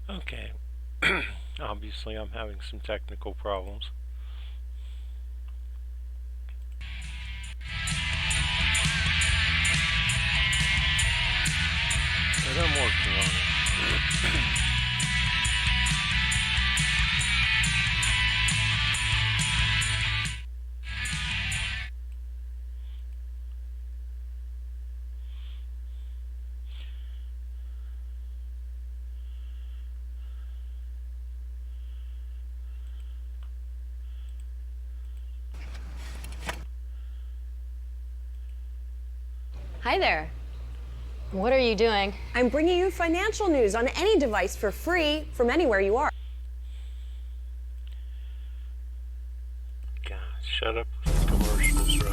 Okay. Obviously, I'm having some technical problems, but I'm working on it. Hi there. What are you doing? I'm bringing you financial news on any device for free from anywhere you are. God, shut up with the commercials,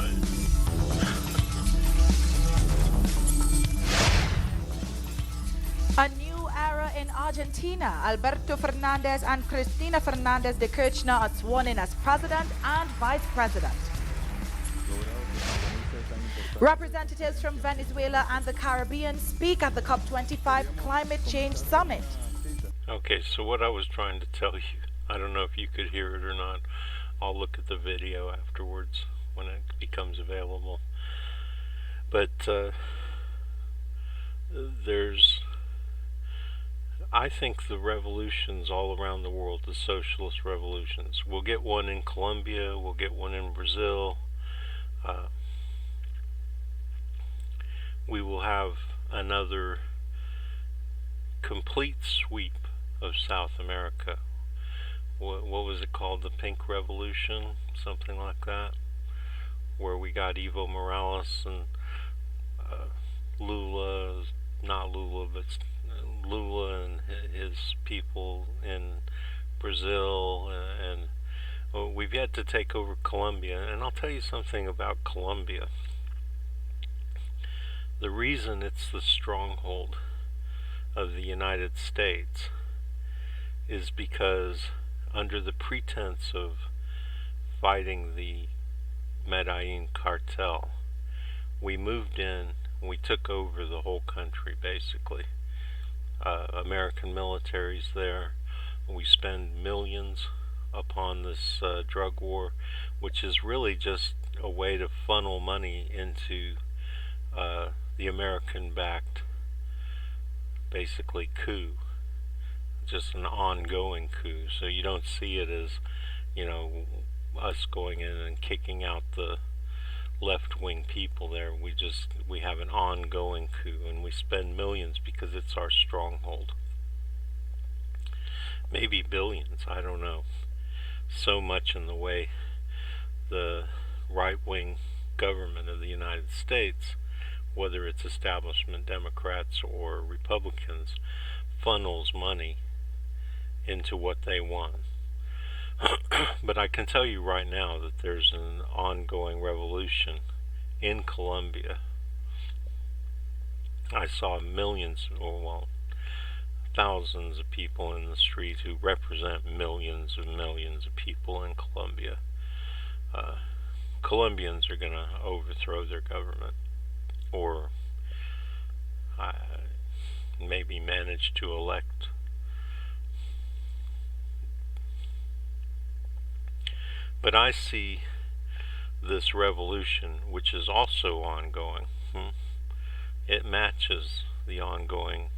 A new era in Argentina. Alberto Fernandez and Cristina Fernandez de Kirchner are sworn in as president and vice president. Representatives from Venezuela and the Caribbean speak at the COP25 Climate Change Summit. Okay, so what I was trying to tell you, I don't know if you could hear it or not. I'll look at the video afterwards when it becomes available. But I think the revolutions all around the world, the socialist revolutions, we'll get one in Colombia, we'll get one in Brazil. We will have another complete sweep of South America. What was it called? The Pink Revolution? Something like that? Where we got Evo Morales and Lula, not Lula, but Lula and his people in Brazil, and we've yet to take over Colombia. And I'll tell you something about Colombia. The reason it's the stronghold of the United States is because, under the pretense of fighting the Medellin cartel, we moved in, we took over the whole country basically. American military's there. We spend millions upon this drug war, which is really just a way to funnel money into the American-backed, basically, coup. Just an ongoing coup. So you don't see it as, us going in and kicking out the left-wing people there. We have an ongoing coup, and we spend millions because it's our stronghold. Maybe billions, I don't know. So much in the way the right-wing government of the United States, whether it's establishment Democrats or Republicans, funnels money into what they want. But I can tell you right now that there's an ongoing revolution in Colombia. I saw millions, thousands of people in the street who represent millions and millions of people in Colombia. Colombians are going to overthrow their government, or maybe manage to elect. But I see this revolution, which is also ongoing. It matches the ongoing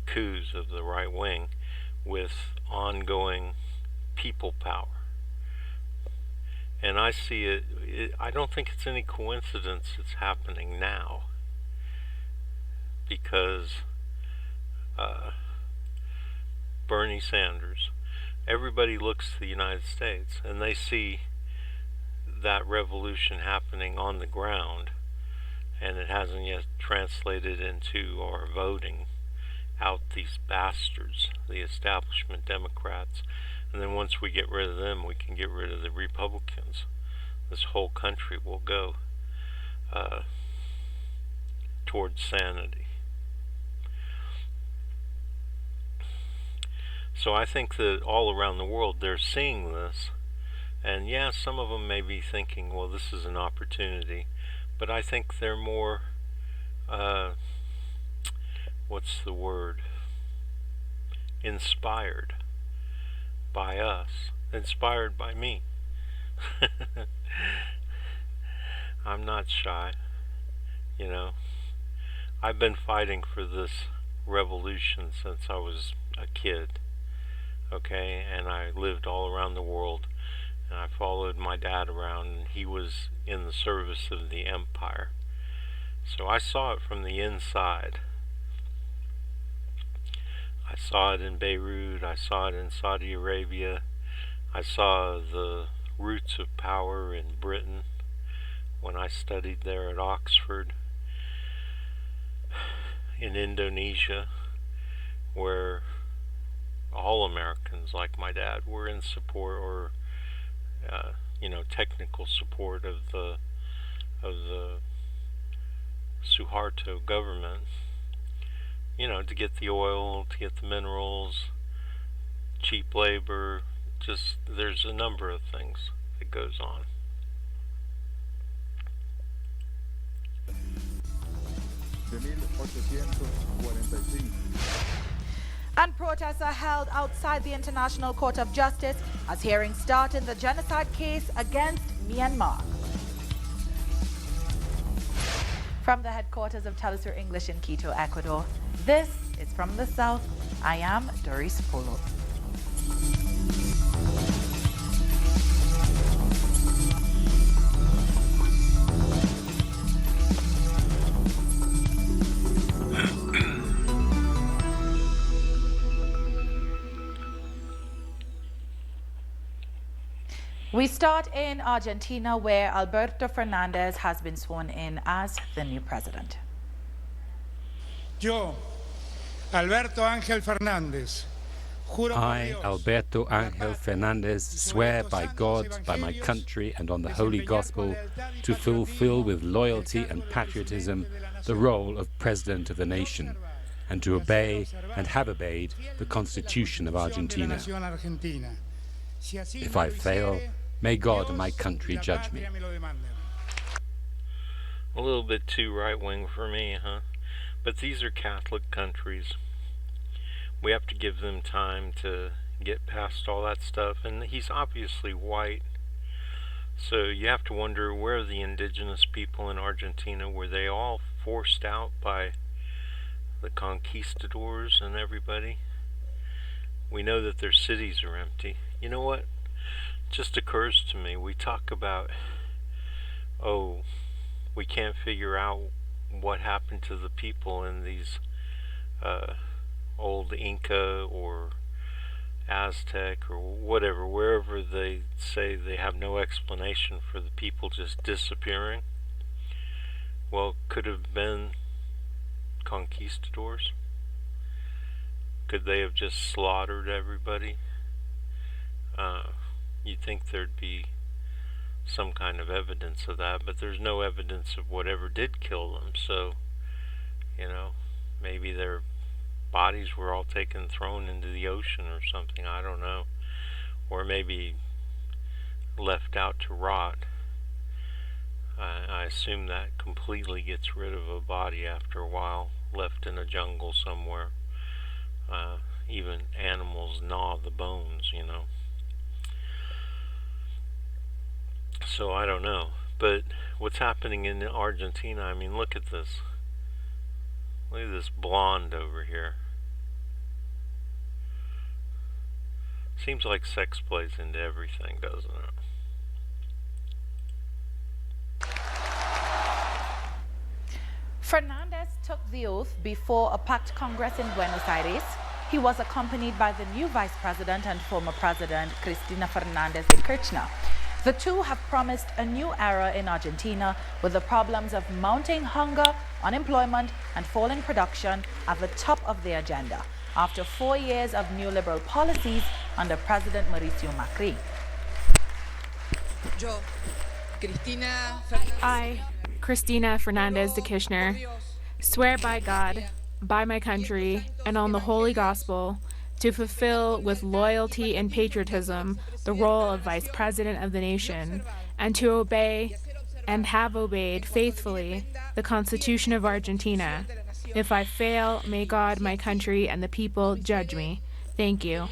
coups of the right wing with ongoing people power. And I see I don't think it's any coincidence it's happening now, because Bernie Sanders, everybody looks to the United States and they see that revolution happening on the ground, and it hasn't yet translated into our voting out these bastards, the establishment Democrats. And then once we get rid of them, we can get rid of the Republicans. This whole country will go towards sanity. So I think that all around the world they're seeing this, and yeah, some of them may be thinking, well, this is an opportunity, but I think they're more, what's the word? inspired by us, inspired by me. I'm not shy, you know. I've been fighting for this revolution since I was a kid, okay, and I lived all around the world, and I followed my dad around, and he was in the service of the empire. So I saw it from the inside. I saw it in Beirut, I saw it in Saudi Arabia, I saw the roots of power in Britain when I studied there at Oxford, in Indonesia, where all Americans like my dad were in support, or technical support of the Suharto government, to get the oil, to get the minerals, cheap labor. Just there's a number of things that goes on. And protests are held outside the International Court of Justice as hearings start in the genocide case against Myanmar. From the headquarters of Telesur English in Quito, Ecuador, this is From the South. I am Doris Polo. We start in Argentina, where Alberto Fernandez has been sworn in as the new president. Yo, Alberto Ángel Fernández, I, Alberto Ángel Fernández, swear by God, by my country, and on the Holy Gospel, to fulfill with loyalty and patriotism the role of President of the nation, and to obey and have obeyed the Constitution of Argentina. If I fail, may God and my country judge me. A little bit too right-wing for me, huh? But these are Catholic countries. We have to give them time to get past all that stuff, and he's obviously white. So you have to wonder, where are the indigenous people in Argentina? Were they all forced out by the conquistadors and everybody? We know that their cities are empty. You know what? It just occurs to me, we talk about, we can't figure out what happened to the people in these old Inca or Aztec or whatever, wherever they say they have no explanation for the people just disappearing. Well, could have been conquistadors. Could they have just slaughtered everybody? You'd think there'd be some kind of evidence of that, but there's no evidence of whatever did kill them. So, maybe their bodies were all thrown into the ocean or something, I don't know. Or maybe left out to rot. I assume that completely gets rid of a body after a while, left in a jungle somewhere. Even animals gnaw the bones, So I don't know. But what's happening in Argentina, I mean, look at this. Look at this blonde over here. Seems like sex plays into everything, doesn't it? Fernandez took the oath before a packed Congress in Buenos Aires. He was accompanied by the new Vice President and former President, Cristina Fernández de Kirchner. The two have promised a new era in Argentina, with the problems of mounting hunger, unemployment, and falling production at the top of the agenda, after 4 years of neoliberal policies under President Mauricio Macri. I, Cristina Fernández de Kirchner, swear by God, by my country, and on the Holy Gospel, to fulfill with loyalty and patriotism the role of Vice President of the nation, and to obey and have obeyed faithfully the Constitution of Argentina. If I fail, may God, my country, and the people judge me. Thank you.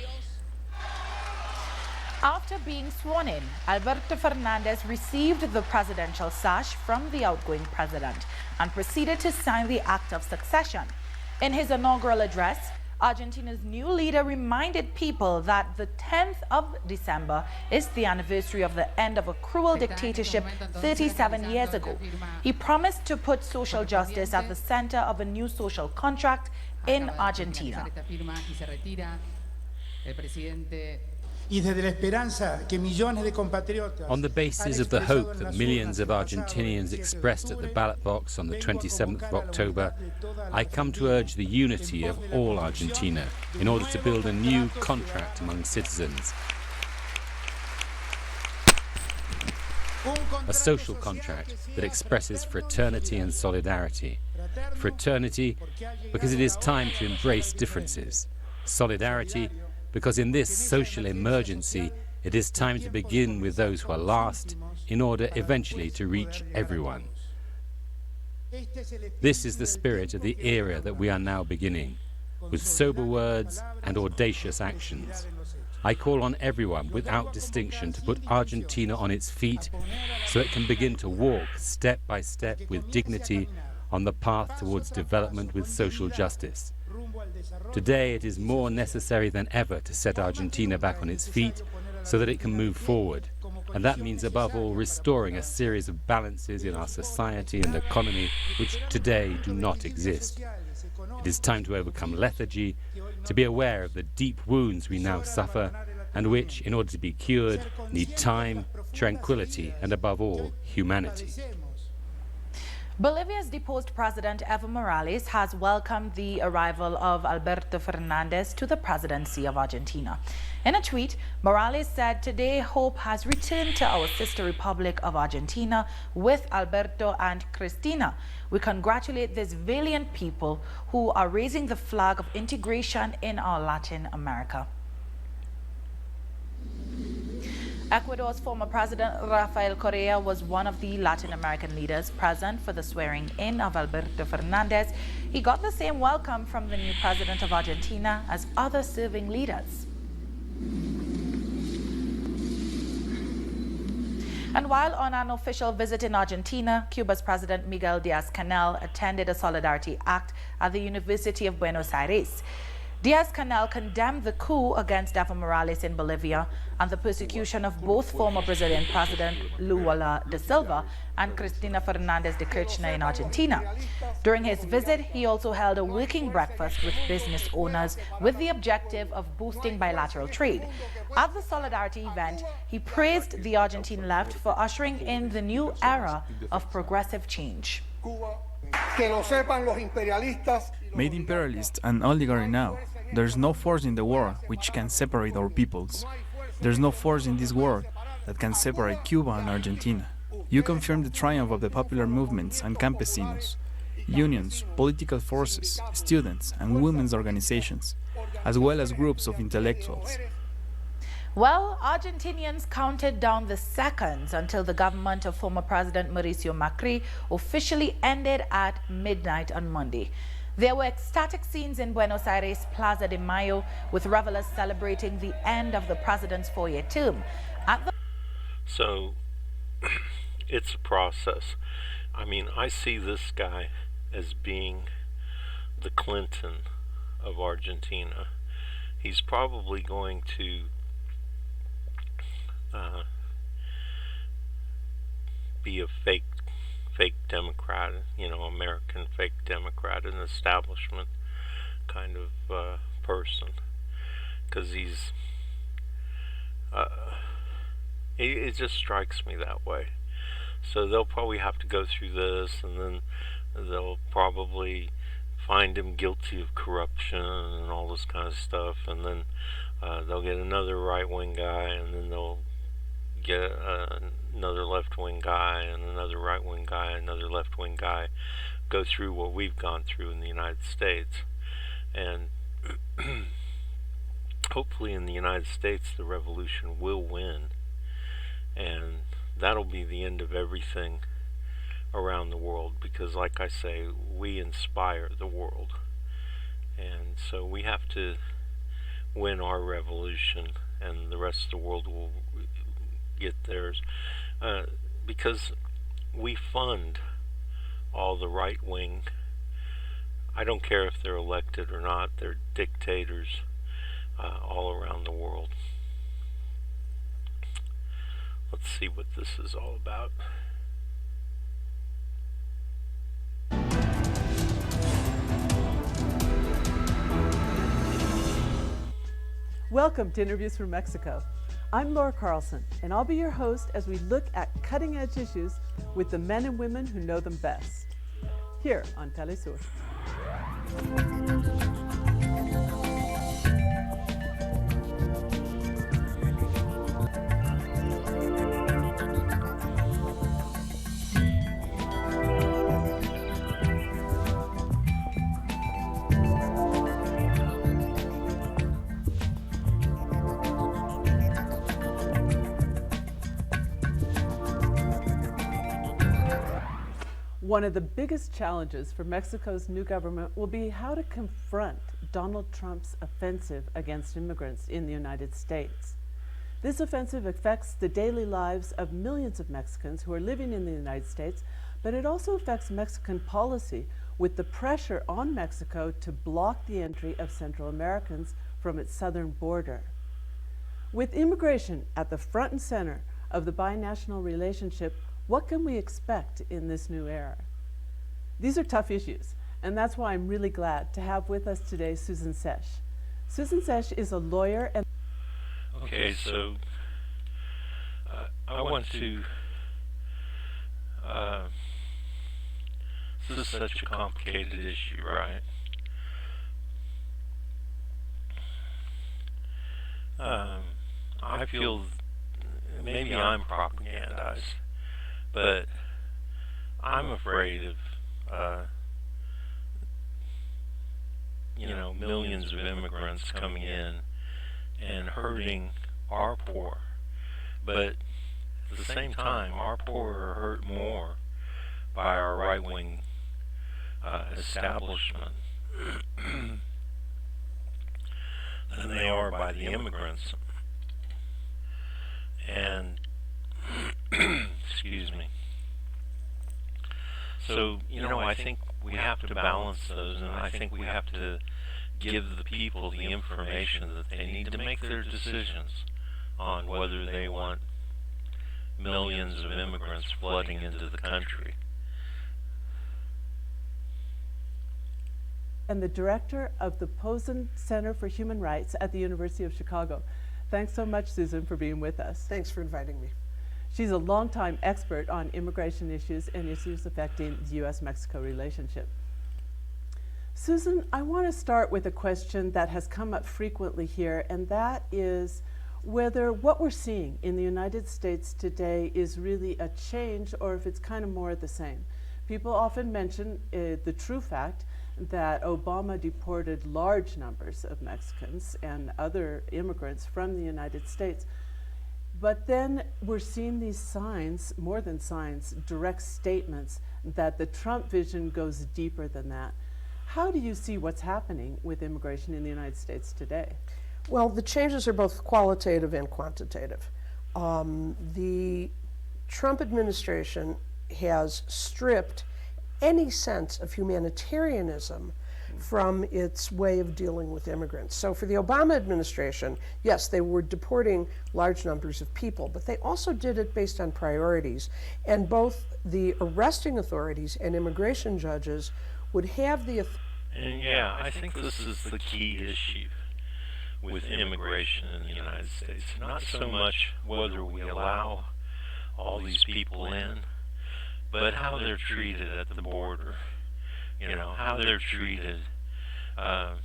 After being sworn in, Alberto Fernandez received the presidential sash from the outgoing president and proceeded to sign the Act of Succession. In his inaugural address, Argentina's new leader reminded people that the 10th of December is the anniversary of the end of a cruel dictatorship 37 years ago. He promised to put social justice at the center of a new social contract in Argentina. On the basis of the hope that millions of Argentinians expressed at the ballot box on the 27th of October, I come to urge the unity of all Argentina in order to build a new contract among citizens. A social contract that expresses fraternity and solidarity. Fraternity because it is time to embrace differences. Solidarity because in this social emergency, it is time to begin with those who are last in order eventually to reach everyone. This is the spirit of the era that we are now beginning, with sober words and audacious actions. I call on everyone without distinction to put Argentina on its feet so it can begin to walk step by step with dignity on the path towards development with social justice. Today it is more necessary than ever to set Argentina back on its feet so that it can move forward. And that means above all restoring a series of balances in our society and economy which today do not exist. It is time to overcome lethargy, to be aware of the deep wounds we now suffer and which, in order to be cured, need time, tranquility and above all, humanity. Bolivia's deposed president Evo Morales has welcomed the arrival of Alberto Fernandez to the presidency of Argentina. In a tweet, Morales said, "Today hope has returned to our sister republic of Argentina with Alberto and Cristina. We congratulate these valiant people who are raising the flag of integration in our Latin America." Ecuador's former president Rafael Correa was one of the Latin American leaders present for the swearing-in of Alberto Fernandez. He got the same welcome from the new president of Argentina as other serving leaders. And while on an official visit in Argentina, Cuba's President Miguel Díaz-Canel attended a solidarity act at the University of Buenos Aires. Díaz-Canel condemned the coup against Evo Morales in Bolivia and the persecution of both former Brazilian President Lula da Silva and Cristina Fernández de Kirchner in Argentina. During his visit, he also held a working breakfast with business owners with the objective of boosting bilateral trade. At the solidarity event, he praised the Argentine left for ushering in the new era of progressive change. May the imperialists and oligarchy now. There's no force in the world which can separate our peoples. There's no force in this world that can separate Cuba and Argentina. You confirm the triumph of the popular movements and campesinos, unions, political forces, students and women's organizations, as well as groups of intellectuals. Well, Argentinians counted down the seconds until the government of former President Mauricio Macri officially ended at midnight on Monday. There were ecstatic scenes in Buenos Aires Plaza de Mayo with revelers celebrating the end of the president's four-year term. So, it's a process. I mean, I see this guy as being the Clinton of Argentina. He's probably going to be a fake Democrat, you know, American fake Democrat, an establishment kind of person, because he's it just strikes me that way. So they'll probably have to go through this, and then they'll probably find him guilty of corruption and all this kind of stuff, and then they'll get another right-wing guy, and then they'll get another left-wing guy, and another right-wing guy, another left-wing guy, go through what we've gone through in the United States. And hopefully in the United States the revolution will win, and that'll be the end of everything around the world, because like I say, we inspire the world. And so we have to win our revolution and the rest of the world will get theirs. Because we fund all the right wing. I don't care if they're elected or not, they're dictators all around the world. Let's see what this is all about. Welcome to Interviews from Mexico. I'm Laura Carlson, and I'll be your host as we look at cutting-edge issues with the men and women who know them best, here on Telesur. One of the biggest challenges for Mexico's new government will be how to confront Donald Trump's offensive against immigrants in the United States. This offensive affects the daily lives of millions of Mexicans who are living in the United States, but it also affects Mexican policy with the pressure on Mexico to block the entry of Central Americans from its southern border. With immigration at the front and center of the binational relationship, what can we expect in this new era? These are tough issues, and that's why I'm really glad to have with us today Susan Sesh. Susan Sesh is a lawyer and... Okay, so I want to... this is such a complicated issue, right? I feel maybe I'm propagandized, but I'm afraid of, millions of immigrants coming in and hurting our poor. But at the same time, our poor are hurt more by our right-wing establishment than they are by the immigrants. And excuse me. So, I think we have to balance those, and I think we have to give the people the information that they need to make their decisions on whether they want millions of immigrants flooding into the country. And the director of the Posen Center for Human Rights at the University of Chicago. Thanks so much, Susan, for being with us. Thanks for inviting me. She's a longtime expert on immigration issues and issues affecting the U.S.-Mexico relationship. Susan, I want to start with a question that has come up frequently here, and that is whether what we're seeing in the United States today is really a change or if it's kind of more of the same. People often mention the true fact that Obama deported large numbers of Mexicans and other immigrants from the United States. But then we're seeing these signs, more than signs, direct statements that the Trump vision goes deeper than that. How do you see what's happening with immigration in the United States today? Well, the changes are both qualitative and quantitative. The Trump administration has stripped any sense of humanitarianism from its way of dealing with immigrants. So for the Obama administration, yes, they were deporting large numbers of people, but they also did it based on priorities. And both the arresting authorities and immigration judges would have the... And yeah, I think this is the key issue with immigration in the United States. Not so much whether we allow all these people in, but how they're treated at the border. How they're treated. I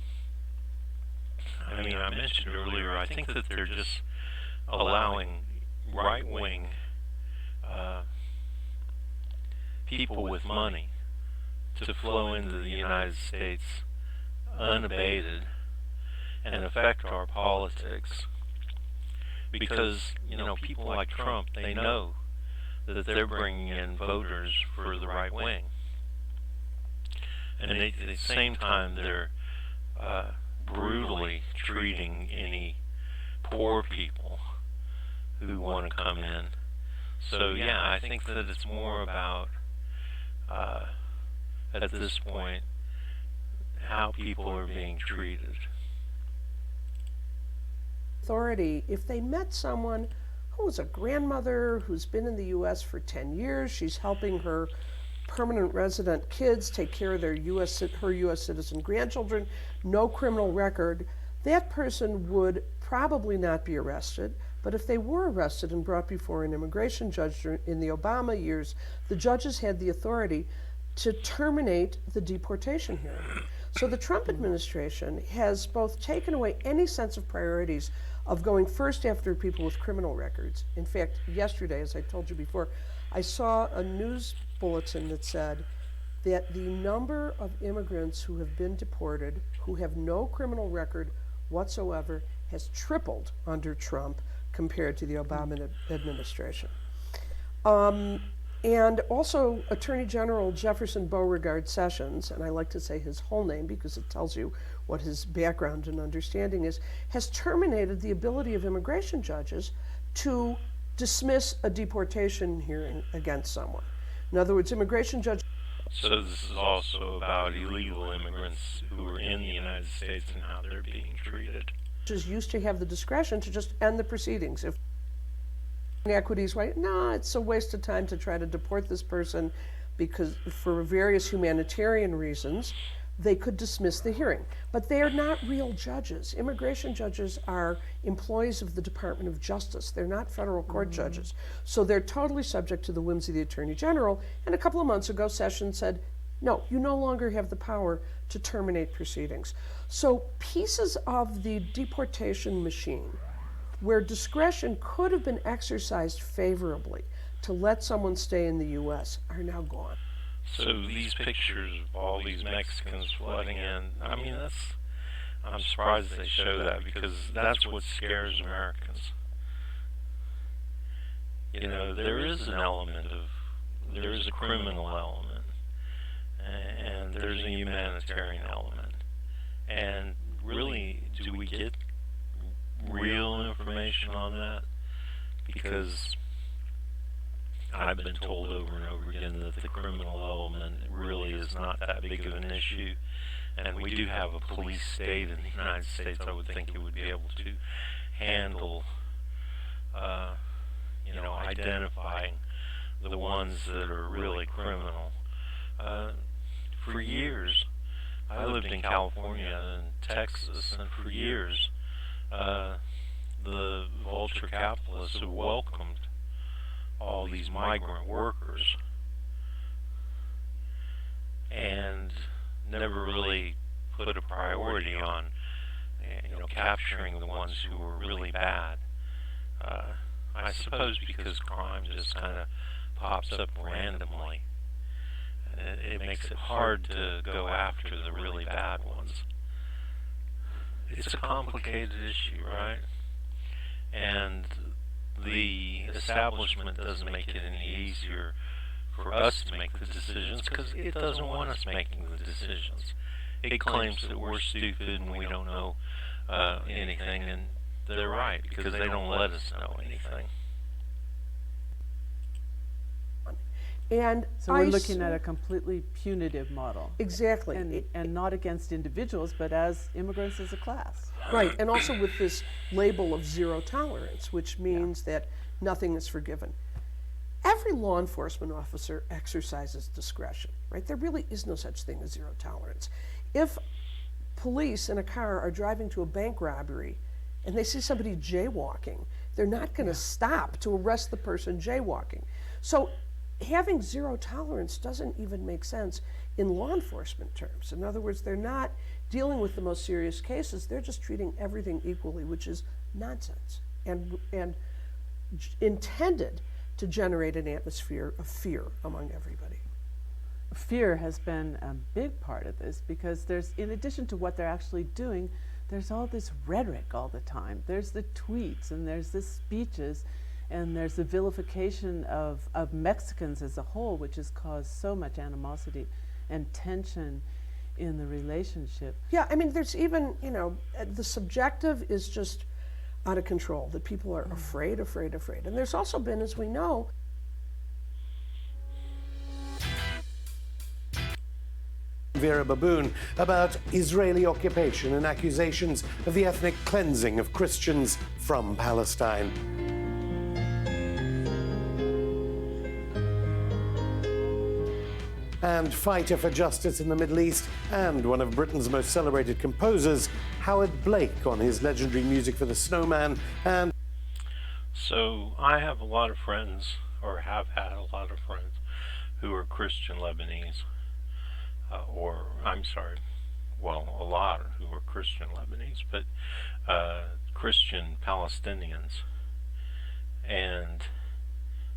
mentioned earlier, I think that they're just allowing right-wing people with money to flow into the United States unabated and affect our politics. Because, people like Trump, they know that they're bringing in voters for the right wing. And at the same time, they're brutally treating any poor people who want to come in. So yeah, I think that it's more about, at this point, how people are being treated. Authority, if they met someone who was a grandmother who's been in the U.S. for 10 years, she's helping her permanent resident kids take care of her U.S. citizen grandchildren, no criminal record, that person would probably not be arrested. But if they were arrested and brought before an immigration judge in the Obama years, the judges had the authority to terminate the deportation hearing. So the Trump administration has both taken away any sense of priorities of going first after people with criminal records. In fact, yesterday, as I told you before, I saw a news bulletin that said that the number of immigrants who have been deported, who have no criminal record whatsoever, has tripled under Trump compared to the Obama administration. And also Attorney General Jefferson Beauregard Sessions, and I like to say his whole name because it tells you what his background and understanding is, has terminated the ability of immigration judges to dismiss a deportation hearing against someone. In other words, immigration judges... So this is also about illegal immigrants who are in the United States and how they're being treated. Judges used to have the discretion to just end the proceedings. If equities, right? No, it's a waste of time to try to deport this person because for various humanitarian reasons, they could dismiss the hearing. But they are not real judges. Immigration judges are employees of the Department of Justice. They're not federal court judges. So they're totally subject to the whims of the Attorney General. And a couple of months ago, Sessions said, no, you no longer have the power to terminate proceedings. So pieces of the deportation machine where discretion could have been exercised favorably to let someone stay in the U.S. are now gone. So these pictures of all these Mexicans flooding in, I mean, I'm surprised they show that because that's what scares Americans. You know, there is an element of, there is a criminal element, and there's a humanitarian element. And really, do we get real information on that? Because I've been told over and over again that the criminal element really is not that big of an issue, and we do have a police state in the United States. I would think it would be able to handle, you know, identifying the ones that are really criminal. For years, I lived in California and Texas, and for years, the vulture capitalists have welcomed all these migrant workers and never really put a priority on, you know, capturing the ones who were really bad. I suppose because crime just kind of pops up randomly. It makes it hard to go after the really bad ones. It's a complicated issue, right? And the establishment doesn't make it any easier for us to make the decisions because it doesn't want us making the decisions. It claims that we're stupid and we don't know anything, and they're right because they don't let us know anything. And so we're looking at a completely punitive model. Exactly. And not against individuals, but as immigrants as a class. Right, and also with this label of zero tolerance, which means that nothing is forgiven. Every law enforcement officer exercises discretion, right? There really is no such thing as zero tolerance. If police in a car are driving to a bank robbery and they see somebody jaywalking, they're not going to stop to arrest the person jaywalking. So having zero tolerance doesn't even make sense in law enforcement terms. In other words, they're not dealing with the most serious cases, they're just treating everything equally, which is nonsense and intended to generate an atmosphere of fear among everybody. Fear has been a big part of this because there's, in addition to what they're actually doing, there's all this rhetoric all the time. There's the tweets and there's the speeches and there's the vilification of Mexicans as a whole, which has caused so much animosity and tension in the relationship. Yeah, I mean, there's even, the subjective is just out of control, that people are afraid. And there's also been, as we know, Vera Baboon about Israeli occupation and accusations of the ethnic cleansing of Christians from Palestine. And fighter for justice in the Middle East, and one of Britain's most celebrated composers, Howard Blake, on his legendary music for The Snowman. And so I have a lot of friends, or have had a lot of friends, who are Christian Lebanese, a lot who are Christian Lebanese, but Christian Palestinians, and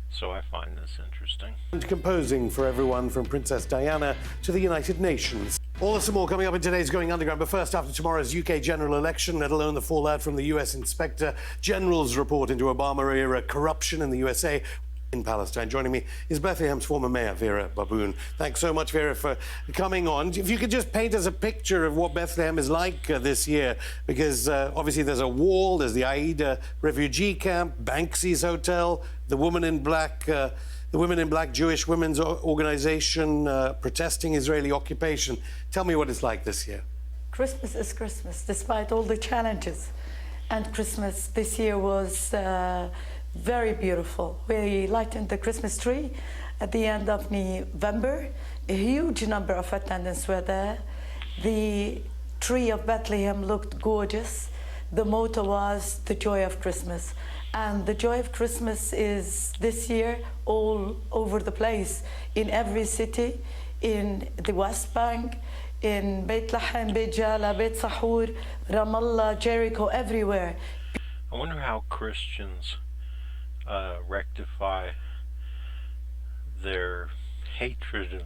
so I find this interesting. And composing for everyone from Princess Diana to the United Nations. All this and more coming up in today's Going Underground, but first, after tomorrow's UK general election, let alone the fallout from the US Inspector General's report into Obama-era corruption in the USA, in Palestine. Joining me is Bethlehem's former mayor, Vera Baboon. Thanks so much, Vera, for coming on. If you could just paint us a picture of what Bethlehem is like this year, because obviously there's a wall, there's the Aida refugee camp, Banksy's hotel, the Women in Black Jewish Women's Organization protesting Israeli occupation. Tell me what it's like this year. Christmas is Christmas, despite all the challenges. And Christmas this year was very beautiful. We lightened the Christmas tree at the end of November. A huge number of attendants were there. The tree of Bethlehem looked gorgeous. The motto was the joy of Christmas. And the joy of Christmas is this year all over the place, in every city, in the West Bank, in Beit Lahem, Beit Jala, Beit Sahur, Ramallah, Jericho, everywhere. I wonder how Christians rectify their hatred of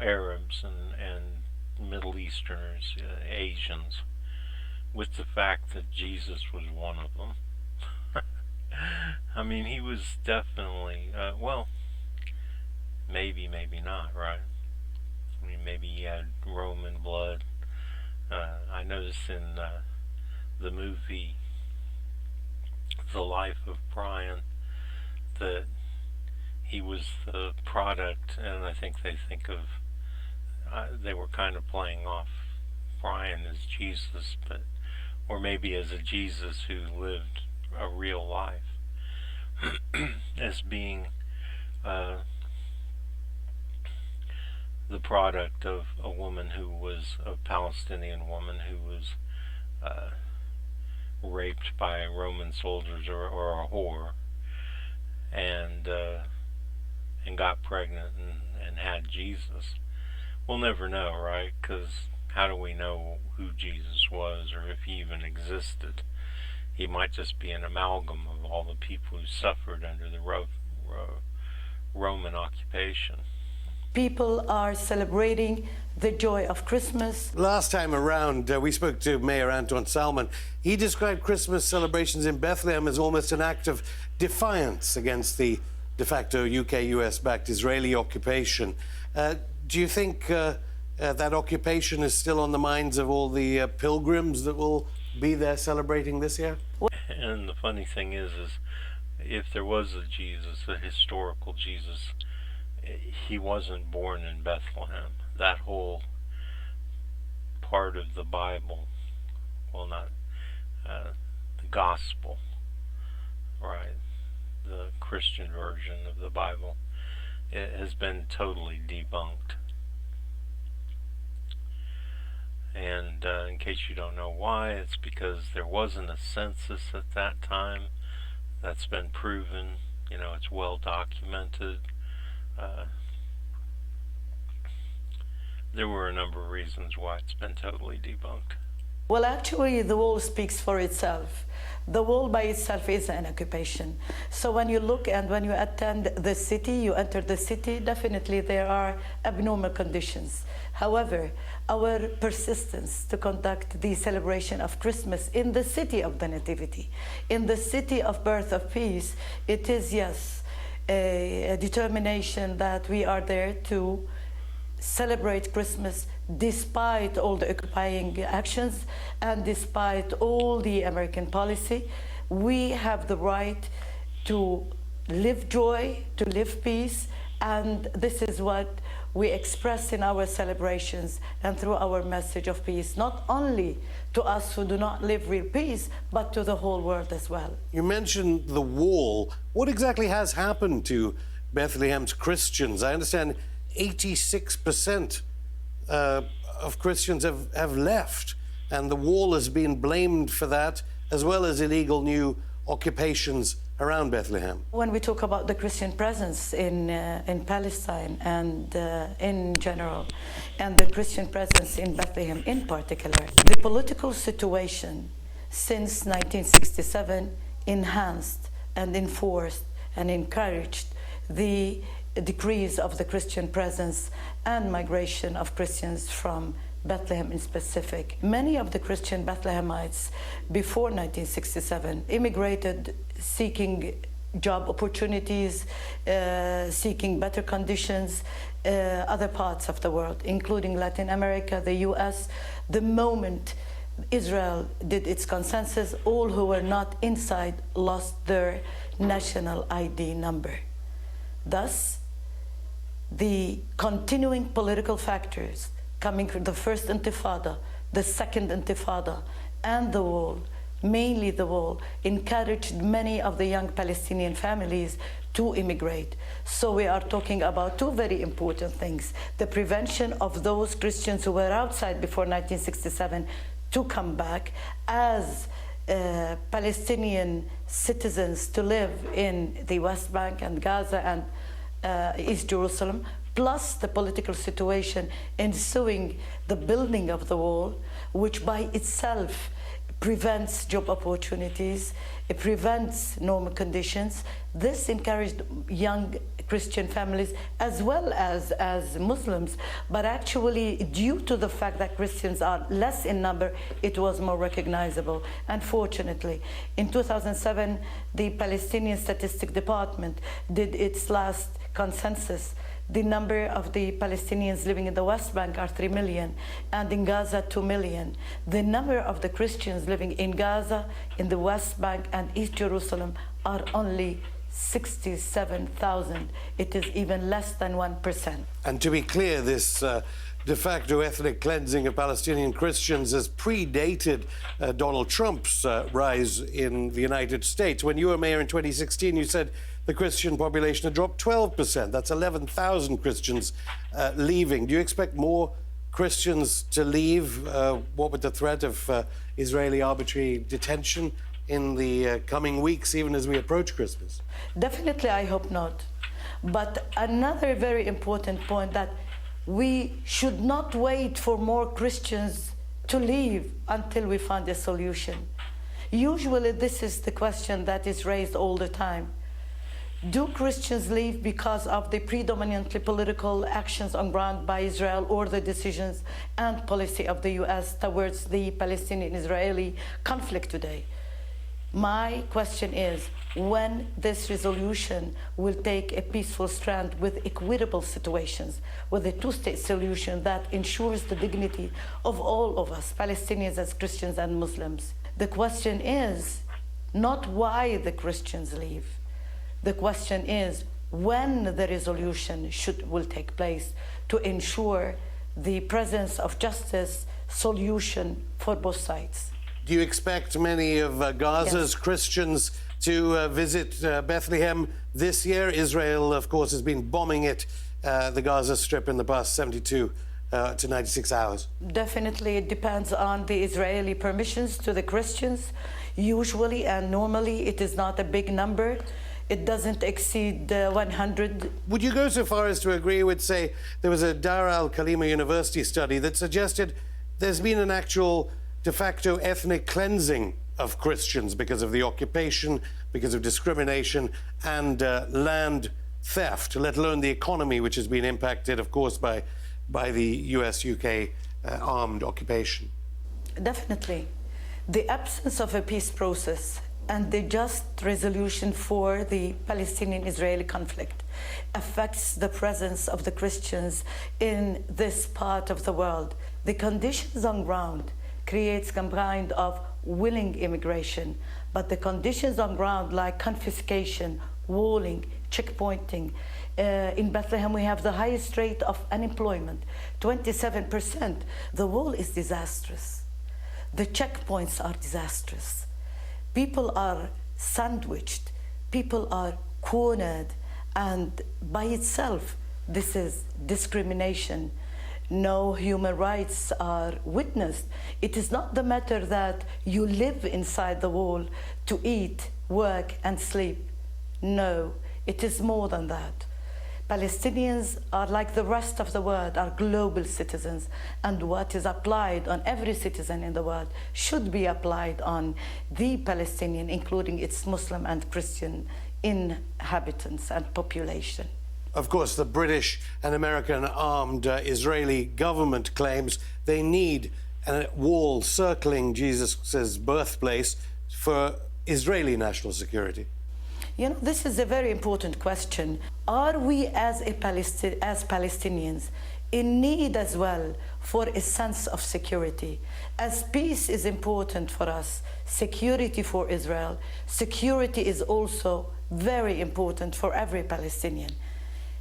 Arabs and Middle Easterners, Asians, with the fact that Jesus was one of them. I mean, he was definitely, maybe not, right? I mean, maybe he had Roman blood. I noticed in the movie The Life of Brian that he was the product, and I think they think of, they were kind of playing off Brian as Jesus, or maybe as a Jesus who lived a real life, as being the product of a woman who was a Palestinian woman who was raped by Roman soldiers or a whore, and got pregnant and had Jesus. We'll never know, right? Because how do we know who Jesus was, or if he even existed? He might just be an amalgam of all the people who suffered under the Roman occupation. People are celebrating the joy of Christmas. Last time around, we spoke to Mayor Anton Salman. He described Christmas celebrations in Bethlehem as almost an act of defiance against the de facto UK-US-backed Israeli occupation. Do you think that occupation is still on the minds of all the pilgrims that will be there celebrating this year? And the funny thing is if there was a Jesus, a historical Jesus, he wasn't born in Bethlehem. That whole part of the Bible, well, not the gospel, right, the Christian version of the Bible, it has been totally debunked. And in case you don't know why, it's because there wasn't a census at that time. That's been proven. It's well documented. There were a number of reasons why it's been totally debunked. Well, actually, the wall speaks for itself. The wall by itself is an occupation. So when you look and when you attend the city, you enter the city, definitely there are abnormal conditions. However, our persistence to conduct the celebration of Christmas in the city of the Nativity, in the city of birth of peace, it is, yes, a determination that we are there to celebrate Christmas despite all the occupying actions and despite all the American policy. We have the right to live joy, to live peace, and this is what we express in our celebrations and through our message of peace, not only to us who do not live real peace, but to the whole world as well. You mentioned the wall. What exactly has happened to Bethlehem's Christians? I understand 86% of Christians have left, and the wall has been blamed for that, as well as illegal new occupations around Bethlehem. When we talk about the Christian presence in Palestine and in general, and the Christian presence in Bethlehem in particular, the political situation since 1967 enhanced and enforced and encouraged the decrease of the Christian presence and migration of Christians from Bethlehem in specific. Many of the Christian Bethlehemites before 1967 immigrated seeking job opportunities, seeking better conditions, other parts of the world, including Latin America, the US. The moment Israel did its consensus, all who were not inside lost their national ID number. Thus, the continuing political factors coming from the first intifada, the second intifada, and the wall, mainly the wall, encouraged many of the young Palestinian families to immigrate. So we are talking about two very important things: the prevention of those Christians who were outside before 1967 to come back as Palestinian citizens to live in the West Bank and Gaza and East Jerusalem, plus the political situation ensuing the building of the wall, which by itself prevents job opportunities, it prevents normal conditions. This encouraged young Christian families as well as Muslims, but actually due to the fact that Christians are less in number, it was more recognizable. Unfortunately, in 2007, the Palestinian Statistics Department did its last consensus. The number of the Palestinians living in the West Bank are 3 million, and in Gaza 2 million. The number of the Christians living in Gaza, in the West Bank and East Jerusalem are only 67,000. It is even less than 1%. And to be clear, this de facto ethnic cleansing of Palestinian Christians has predated Donald Trump's rise in the United States. When you were mayor in 2016, you said the Christian population had dropped 12%. That's 11,000 Christians leaving. Do you expect more Christians to leave? What with the threat of Israeli arbitrary detention in the coming weeks, even as we approach Christmas? Definitely, I hope not. But another very important point, that we should not wait for more Christians to leave until we find a solution. Usually, this is the question that is raised all the time. Do Christians leave because of the predominantly political actions on ground by Israel, or the decisions and policy of the US towards the Palestinian-Israeli conflict today? My question is, when this resolution will take a peaceful strand with equitable situations, with a two-state solution that ensures the dignity of all of us, Palestinians as Christians and Muslims. The question is not why the Christians leave. The question is when the resolution will take place to ensure the presence of justice solution for both sides. Do you expect many of Gaza's Christians to visit Bethlehem this year? Israel, of course, has been bombing it, the Gaza Strip, in the past 72 to 96 hours. Definitely, it depends on the Israeli permissions to the Christians. Usually and normally, it is not a big number. It doesn't exceed 100. Would you go so far as to agree with, say, there was a Dar al-Khalima University study that suggested there's been an actual de facto ethnic cleansing of Christians because of the occupation, because of discrimination and land theft, let alone the economy, which has been impacted, of course, by the US-UK armed occupation? Definitely. The absence of a peace process and the just resolution for the Palestinian-Israeli conflict affects the presence of the Christians in this part of the world. The conditions on ground creates some kind of willing immigration, but the conditions on ground like confiscation, walling, checkpointing. In Bethlehem, we have the highest rate of unemployment, 27%. The wall is disastrous. The checkpoints are disastrous. People are sandwiched. People are cornered. And by itself, this is discrimination. No human rights are witnessed. It is not the matter that you live inside the wall to eat, work, and sleep. No, it is more than that. Palestinians are like the rest of the world, are global citizens, and what is applied on every citizen in the world should be applied on the Palestinian, including its Muslim and Christian inhabitants and population. Of course, the British and American armed Israeli government claims they need a wall circling Jesus' birthplace for Israeli national security. You know, this is a very important question. Are we as Palestinians in need as well for a sense of security? As peace is important for us, security for Israel, security is also very important for every Palestinian.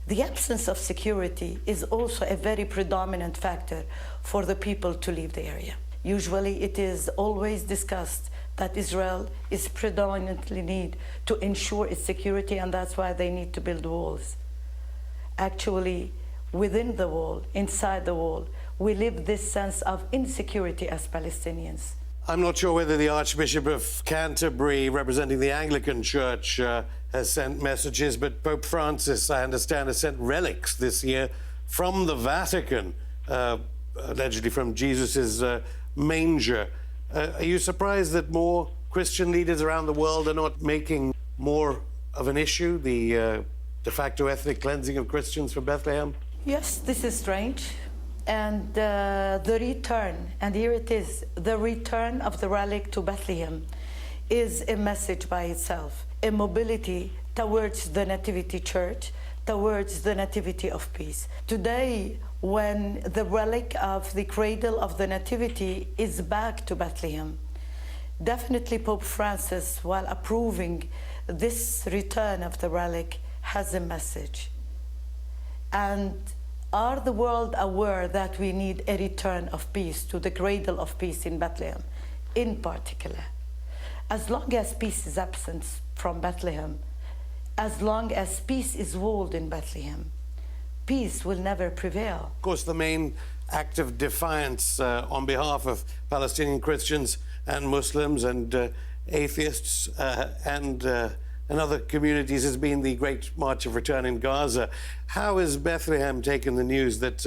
The absence of security is also a very predominant factor for the people to leave the area. Usually it is always discussed that Israel is predominantly need to ensure its security, and that's why they need to build walls. Actually, within the wall, inside the wall, we live this sense of insecurity as Palestinians. I'm not sure whether the Archbishop of Canterbury, representing the Anglican Church, has sent messages, but Pope Francis, I understand, has sent relics this year from the Vatican, allegedly from Jesus' manger. Are you surprised that more Christian leaders around the world are not making more of an issue, the de facto ethnic cleansing of Christians from Bethlehem? Yes, this is strange. And the return, and here it is, the return of the relic to Bethlehem is a message by itself, a mobility towards the Nativity Church, towards the Nativity of Peace. Today, when the relic of the cradle of the Nativity is back to Bethlehem, definitely Pope Francis, while approving this return of the relic, has a message. And are the world aware that we need a return of peace to the cradle of peace in Bethlehem, in particular? As long as peace is absent from Bethlehem, as long as peace is walled in Bethlehem, peace will never prevail. Of course, the main act of defiance on behalf of Palestinian Christians and Muslims and atheists and other communities has been the Great March of Return in Gaza. How has Bethlehem taken the news that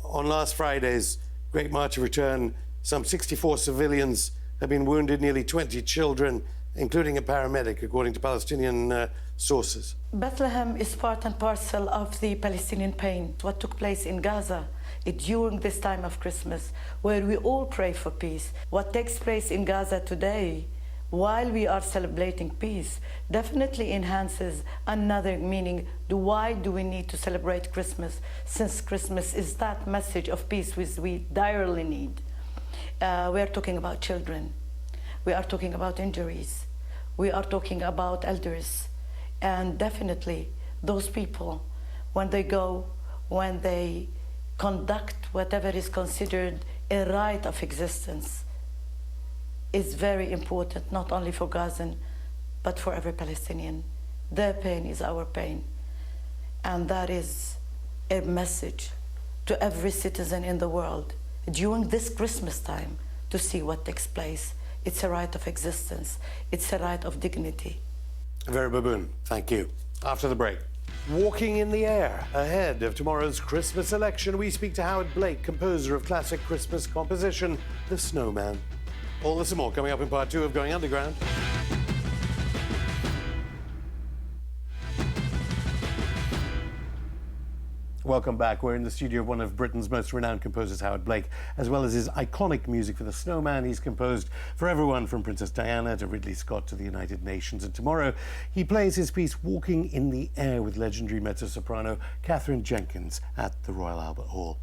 on last Friday's Great March of Return, some 64 civilians have been wounded, nearly 20 children, including a paramedic, according to Palestinian sources? Bethlehem is part and parcel of the Palestinian pain. What took place in Gaza during this time of Christmas, where we all pray for peace. What takes place in Gaza today, while we are celebrating peace, definitely enhances another meaning. Why do we need to celebrate Christmas, since Christmas is that message of peace which we direly need? We are talking about children. We are talking about injuries. We are talking about elders. And definitely those people, when they conduct whatever is considered a right of existence, is very important, not only for Gazan, but for every Palestinian. Their pain is our pain. And that is a message to every citizen in the world during this Christmas time to see what takes place. It's a right of existence. It's a right of dignity. Vera Baboon, thank you. After the break. Walking in the air. Ahead of tomorrow's Christmas election, we speak to Howard Blake, composer of classic Christmas composition, The Snowman. All this and more coming up in part 2 of Going Underground. Welcome back. We're in the studio of one of Britain's most renowned composers, Howard Blake, as well as his iconic music for The Snowman. He's composed for everyone from Princess Diana to Ridley Scott to the United Nations. And tomorrow he plays his piece Walking in the Air with legendary mezzo-soprano Katherine Jenkins at the Royal Albert Hall.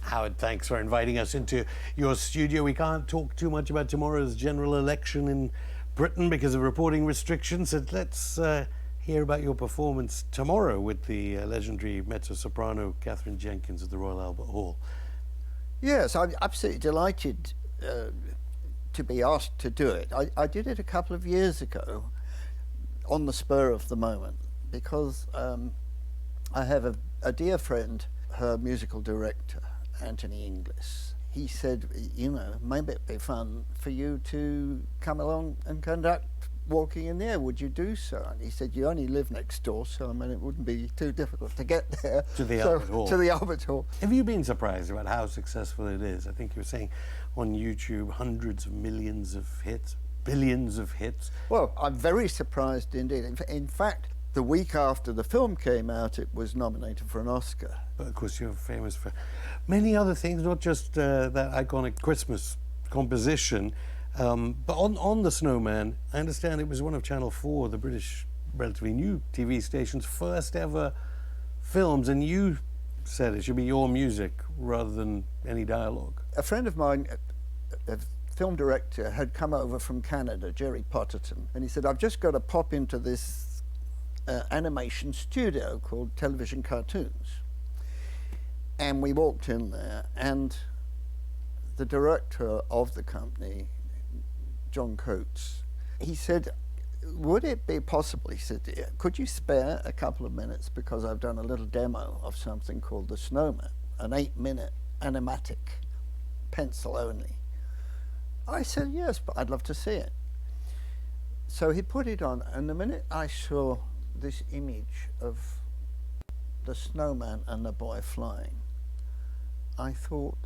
Howard, thanks for inviting us into your studio. We can't talk too much about tomorrow's general election in Britain because of reporting restrictions. So let's hear about your performance tomorrow with the legendary mezzo-soprano Katherine Jenkins at the Royal Albert Hall. Yes, I'm absolutely delighted to be asked to do it. I did it a couple of years ago on the spur of the moment because I have a dear friend, her musical director, Anthony Inglis. He said, you know, maybe it'd be fun for you to come along and conduct Walking in the Air. Would you do so? And he said, you only live next door, so I mean, it wouldn't be too difficult to get there. To the Albert Hall. To the Albert Hall. Have you been surprised about how successful it is? I think you were saying on YouTube, hundreds of millions of hits, billions of hits. Well, I'm very surprised indeed. In fact, the week after the film came out, it was nominated for an Oscar. But of course, you're famous for many other things, not just that iconic Christmas composition. But on The Snowman, I understand it was one of Channel 4, the British relatively new TV station's first ever films, and you said it should be your music rather than any dialogue. A friend of mine, a film director, had come over from Canada, Jerry Potterton, and he said, I've just got to pop into this animation studio called Television Cartoons. And we walked in there, and the director of the company, John Coates, he said, would it be possible, he said, could you spare a couple of minutes because I've done a little demo of something called The Snowman, an 8-minute animatic, pencil only. I said, yes, but I'd love to see it. So he put it on, and the minute I saw this image of the snowman and the boy flying, I thought,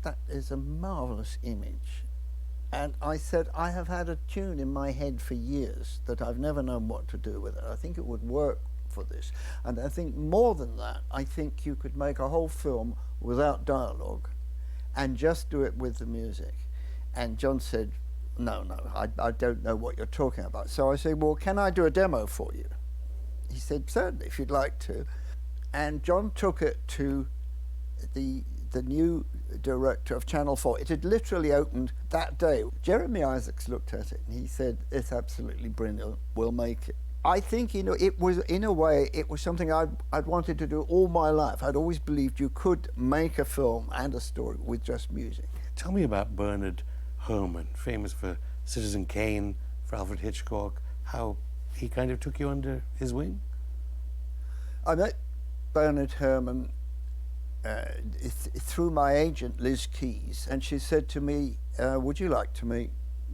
that is a marvelous image. And I said, I have had a tune in my head for years that I've never known what to do with it. I think it would work for this. And I think more than that, I think you could make a whole film without dialogue and just do it with the music. And John said, no, I don't know what you're talking about. So I said, well, can I do a demo for you? He said, certainly, if you'd like to. And John took it to the new director of Channel 4. It had literally opened that day. Jeremy Isaacs looked at it and he said, it's absolutely brilliant, we'll make it. I think, you know, it was, in a way, it was something I'd wanted to do all my life. I'd always believed you could make a film and a story with just music. Tell me about Bernard Herrmann, famous for Citizen Kane, for Alfred Hitchcock, how he kind of took you under his wing? I met Bernard Herrmann through my agent Liz Keyes, and she said to me, would you like to meet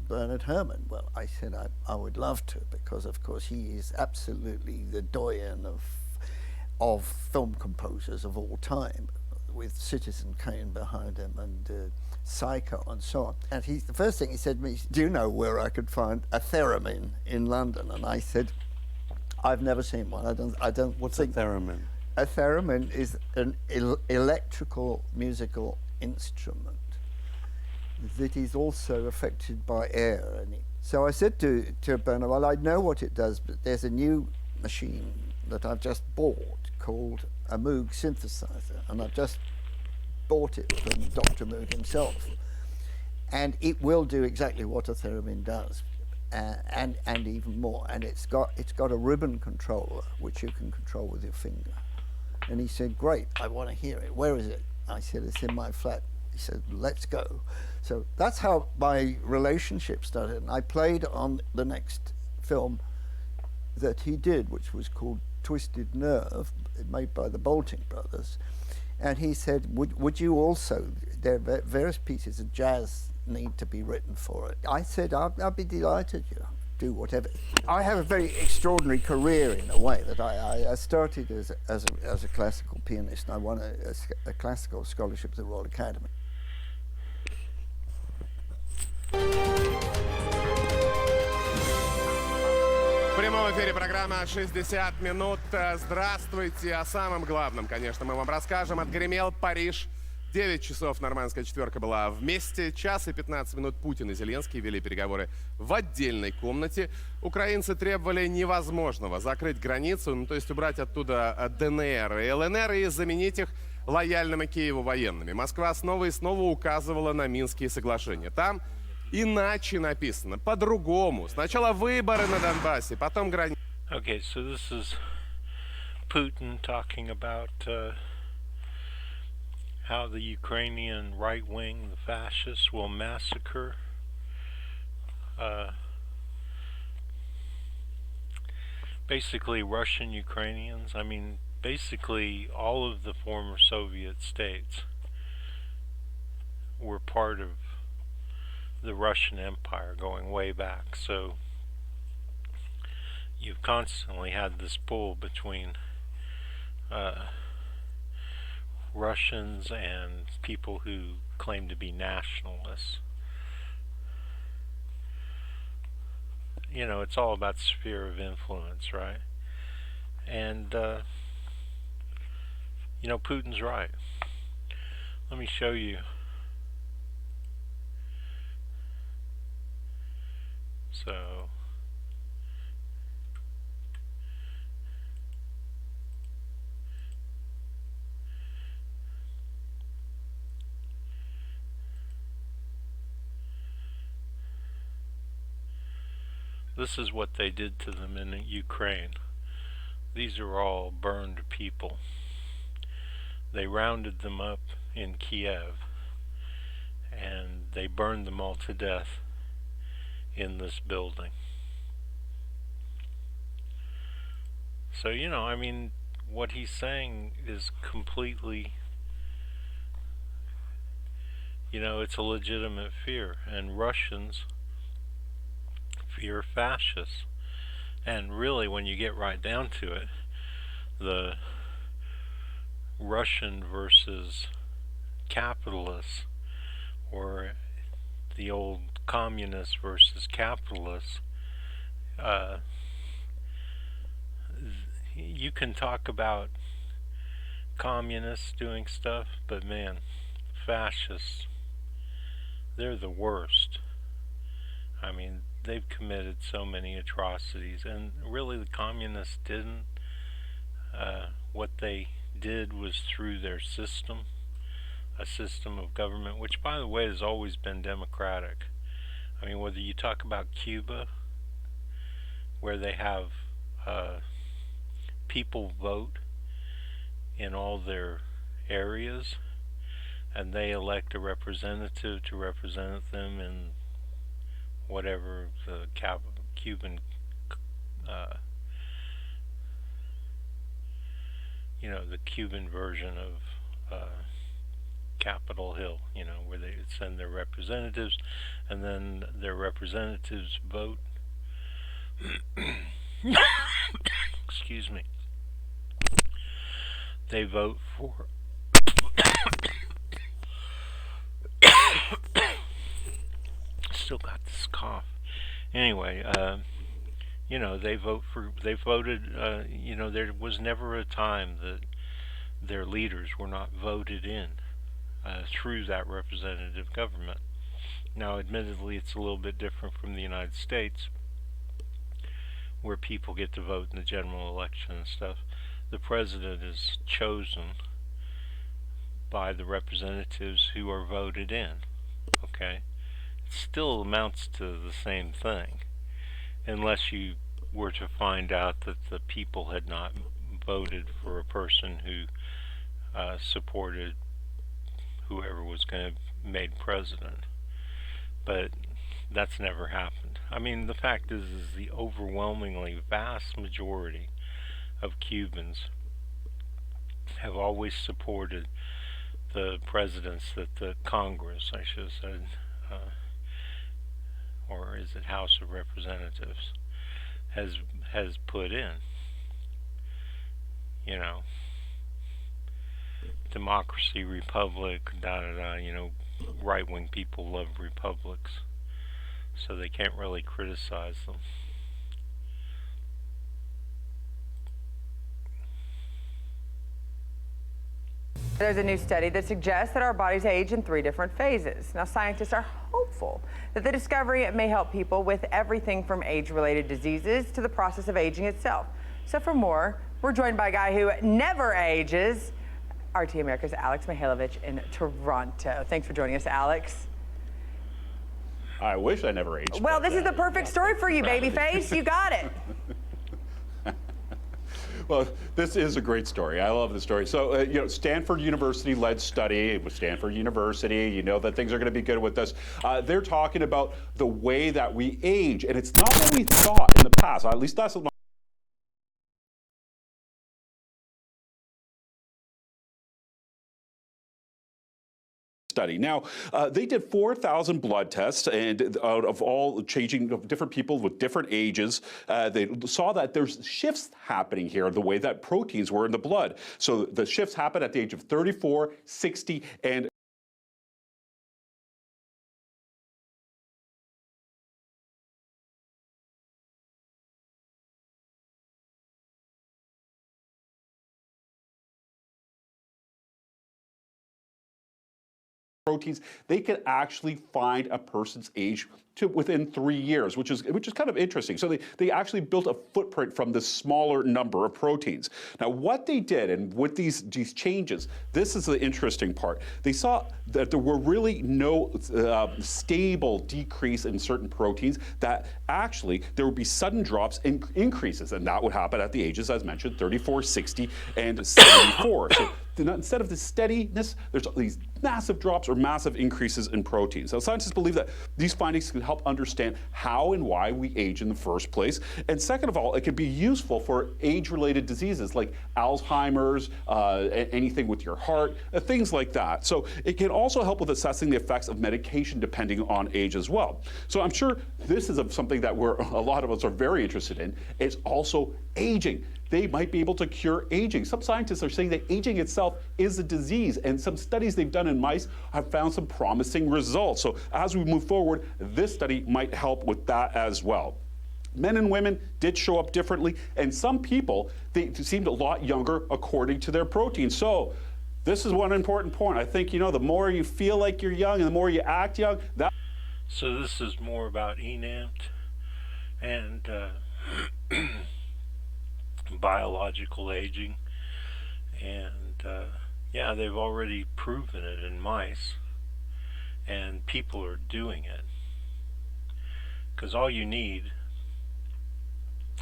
Bernard Herrmann? Well, I said I would love to, because of course he is absolutely the doyen of film composers of all time, with Citizen Kane behind him and Psycho and so on. And the first thing he said to me, do you know where I could find a theremin in London? And I said, I've never seen one. I don't. What's a theremin? A theremin is an electrical musical instrument that is also affected by air. So I said to Bernard, well, I know what it does, but there's a new machine that I've just bought called a Moog synthesizer, and I've just bought it from Dr. Moog himself. And it will do exactly what a theremin does, and even more. And it's got a ribbon controller, which you can control with your finger. And he said, great, I want to hear it. Where is it? I said, it's in my flat. He said, let's go. So that's how my relationship started. And I played on the next film that he did, which was called Twisted Nerve, made by the Bolting brothers. And he said, would you also, there are various pieces of jazz need to be written for it. I said, I'll be delighted, you know, do whatever. I have a very extraordinary career in a way that I started as a classical pianist, and I won a classical scholarship at the Royal Academy. прямом эфире программа «60 минут». Здравствуйте. О самом главном, конечно, мы вам расскажем. Отгремел Париж. 9 часов нормандская четверка была вместе. Час и 15 минут Путин и Зеленский вели переговоры в отдельной комнате. Украинцы требовали невозможного: закрыть границу, ну, то есть убрать оттуда ДНР и ЛНР и заменить их лояльными Киеву военными. Москва снова и снова указывала на Минские соглашения. Там иначе написано, по-другому. Сначала выборы на Донбассе, потом граница. Okay, so this is Putin talking about how the Ukrainian right wing, the fascists, will massacre basically Russian Ukrainians. I mean, basically all of the former Soviet states were part of the Russian Empire going way back. So you've constantly had this pull between Russians and people who claim to be nationalists. You know, it's all about sphere of influence, right? And you know, Putin's right. Let me show you. So this is what they did to them in Ukraine. These are all burned people. They rounded them up in Kiev and they burned them all to death in this building. So, you know, I mean, what he's saying is completely, you know, it's a legitimate fear. And Russians fear fascists. And really, when you get right down to it, the Russian versus capitalists, or the old communists versus capitalists, you can talk about communists doing stuff, but man, fascists, they're the worst. I mean, they've committed so many atrocities, and really the communists didn't. What they did was through their system, a system of government, which, by the way, has always been democratic. I mean, whether you talk about Cuba, where they have people vote in all their areas, and they elect a representative to represent them in whatever the Cuban, you know, the Cuban version of Capitol Hill, you know, where they send their representatives, and then their representatives vote. Excuse me. They vote for still got this cough. Anyway, you know, they voted, you know, there was never a time that their leaders were not voted in through that representative government. Now, admittedly, it's a little bit different from the United States, where people get to vote in the general election and stuff. The president is chosen by the representatives who are voted in. Okay? It still amounts to the same thing, unless you were to find out that the people had not voted for a person who supported whoever was going to be made president. But that's never happened. I mean, the fact is the overwhelmingly vast majority of Cubans have always supported the presidents that the Congress, I should have said, or is it House of Representatives, has put in. You know, democracy, republic, you know, right-wing people love republics, so they can't really criticize them. There's a new study that suggests that our bodies age in 3 different phases. Now, scientists are hopeful that the discovery may help people with everything from age-related diseases to the process of aging itself. So for more, we're joined by a guy who never ages, RT America's Alex Mihailovich in Toronto. Thanks for joining us, Alex. I wish I never aged. Well, this is the perfect story for you, babyface. You got it. Well, this is a great story. I love the story. So, you know, Stanford University-led study with Stanford University. You know that things are going to be good with this. They're talking about the way that we age, and it's not what we thought in the past. At least that's what study. Now, they did 4,000 blood tests, and out of all changing of different people with different ages, they saw that there's shifts happening here, the way that proteins were in the blood. So the shifts happen at the age of 34, 60, and proteins, they could actually find a person's age to within 3 years, which is kind of interesting. So they actually built a footprint from this smaller number of proteins. Now, what they did, and with these changes, this is the interesting part. They saw that there were really no stable decrease in certain proteins, that actually there would be sudden drops in increases, and that would happen at the ages, as mentioned, 34, 60, and 74. So instead of the steadiness, there's these massive drops or massive increases in proteins. Now, scientists believe that these findings can help understand how and why we age in the first place. And second of all, it can be useful for age-related diseases like Alzheimer's, anything with your heart, things like that. So it can also help with assessing the effects of medication depending on age as well. So I'm sure this is something that a lot of us are very interested in. It's also aging. They might be able to cure aging. Some scientists are saying that aging itself is a disease, and some studies they've done in mice have found some promising results. So as we move forward, this study might help with that as well. Men and women did show up differently, and some people, they seemed a lot younger according to their protein. So this is one important point. I think, you know, the more you feel like you're young and the more you act young, that... So this is more about enamped and biological aging, and yeah, they've already proven it in mice, and people are doing it, because all you need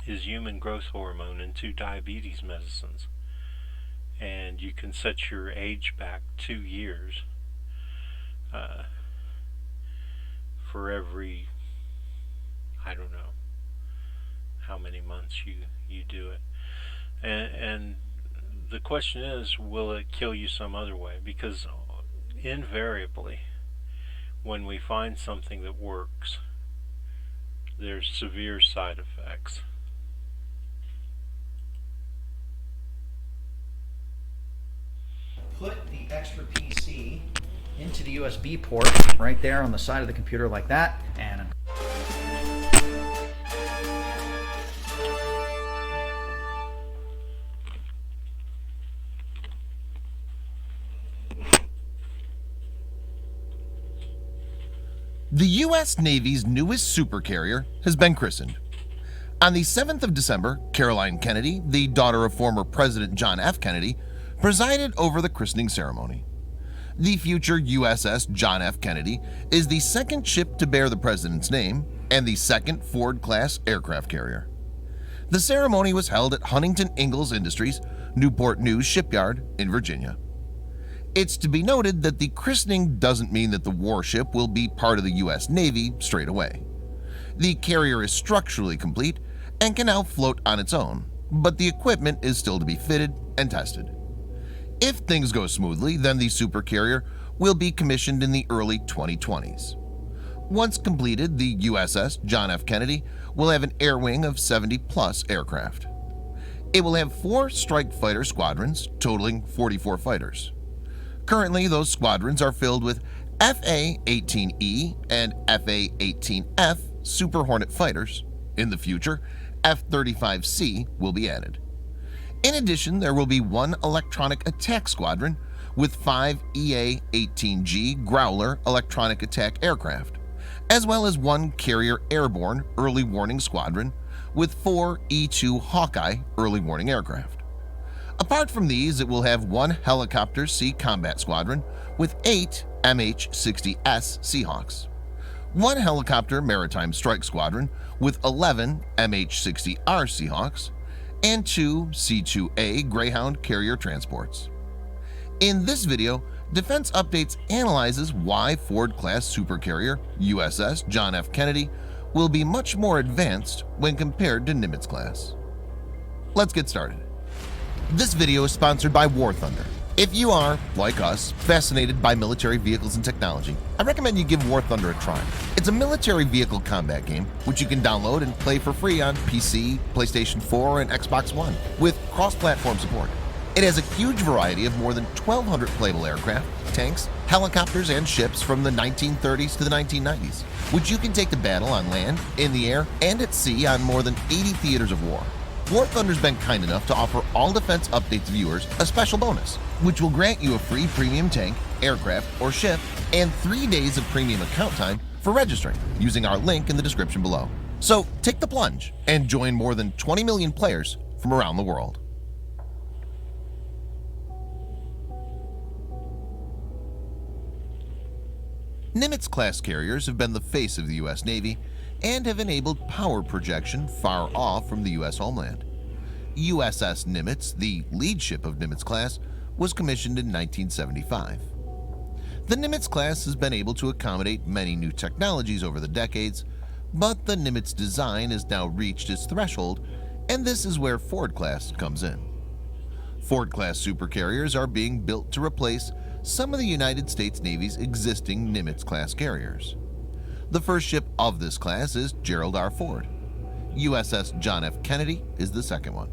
is human growth hormone and 2 diabetes medicines, and you can set your age back 2 years for every, I don't know how many months you do it. And the question is, will it kill you some other way? Because invariably, when we find something that works, there's severe side effects. Put the extra PC into the USB port right there on the side of the computer like that, and the U.S. Navy's newest supercarrier has been christened. On the 7th of December, Caroline Kennedy, the daughter of former President John F. Kennedy, presided over the christening ceremony. The future USS John F. Kennedy is the second ship to bear the president's name and the second Ford-class aircraft carrier. The ceremony was held at Huntington Ingalls Industries, Newport News Shipyard in Virginia. It's to be noted that the christening doesn't mean that the warship will be part of the U.S. Navy straight away. The carrier is structurally complete and can now float on its own, but the equipment is still to be fitted and tested. If things go smoothly, then the supercarrier will be commissioned in the early 2020s. Once completed, the USS John F. Kennedy will have an air wing of 70-plus aircraft. It will have 4 strike fighter squadrons, totaling 44 fighters. Currently, those squadrons are filled with FA-18E and FA-18F Super Hornet fighters. In the future, F-35C will be added. In addition, there will be 1 electronic attack squadron with 5 EA-18G Growler electronic attack aircraft, as well as 1 Carrier Airborne Early Warning Squadron with 4 E-2 Hawkeye Early Warning aircraft. Apart from these, it will have 1 Helicopter Sea Combat Squadron with 8 MH-60S Seahawks, 1 Helicopter Maritime Strike Squadron with 11 MH-60R Seahawks, and 2 C-2A Greyhound carrier transports. In this video, Defense Updates analyzes why Ford-class supercarrier USS John F. Kennedy will be much more advanced when compared to Nimitz-class. Let's get started. This video is sponsored by War Thunder. If you are, like us, fascinated by military vehicles and technology, I recommend you give War Thunder a try. It's a military vehicle combat game which you can download and play for free on PC, PlayStation 4, and Xbox One with cross-platform support. It has a huge variety of more than 1,200 playable aircraft, tanks, helicopters, and ships from the 1930s to the 1990s, which you can take to battle on land, in the air, and at sea on more than 80 theaters of war. War Thunder's been kind enough to offer all Defense Updates viewers a special bonus, which will grant you a free premium tank, aircraft, or ship, and 3 days of premium account time for registering using our link in the description below. So take the plunge and join more than 20 million players from around the world. Nimitz-class carriers have been the face of the U.S. Navy and have enabled power projection far off from the U.S. homeland. USS Nimitz, the lead ship of Nimitz-class, was commissioned in 1975. The Nimitz-class has been able to accommodate many new technologies over the decades, but the Nimitz design has now reached its threshold, and this is where Ford-class comes in. Ford-class supercarriers are being built to replace some of the United States Navy's existing Nimitz-class carriers. The first ship of this class is Gerald R. Ford. USS John F. Kennedy is the second one.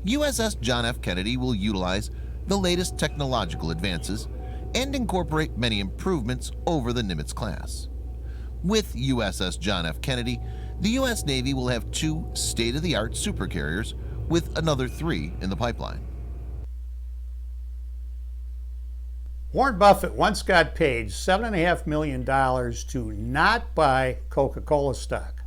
USS John F. Kennedy will utilize the latest technological advances and incorporate many improvements over the Nimitz class. With USS John F. Kennedy, the U.S. Navy will have 2 state-of-the-art supercarriers with another 3 in the pipeline. Warren Buffett once got paid $7.5 million to not buy Coca-Cola stock.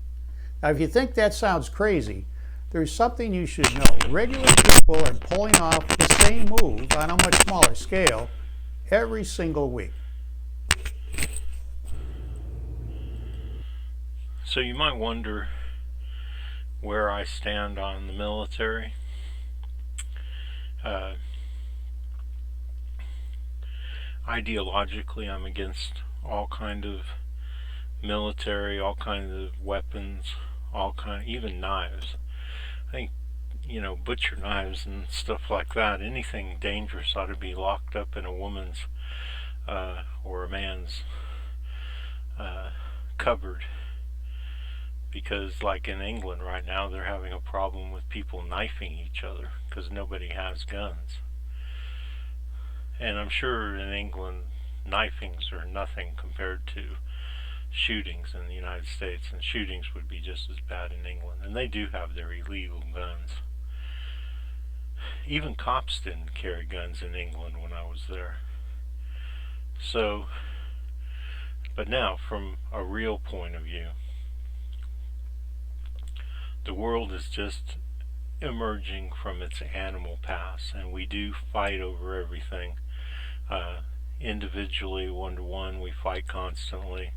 Now, if you think that sounds crazy, there's something you should know. Regular people are pulling off the same move on a much smaller scale every single week. So you might wonder where I stand on the military. Ideologically, I'm against all kind of military, all kinds of weapons, even knives. I think, butcher knives and stuff like that, anything dangerous ought to be locked up in a woman's or a man's cupboard. Because like in England right now, they're having a problem with people knifing each other because nobody has guns. And I'm sure in England, knifings are nothing compared to shootings in the United States, and shootings would be just as bad in England. And they do have their illegal guns. Even cops didn't carry guns in England when I was there. So, but now from a real point of view, the world is just emerging from its animal past, and we do fight over everything. Individually, one-to-one, we fight constantly.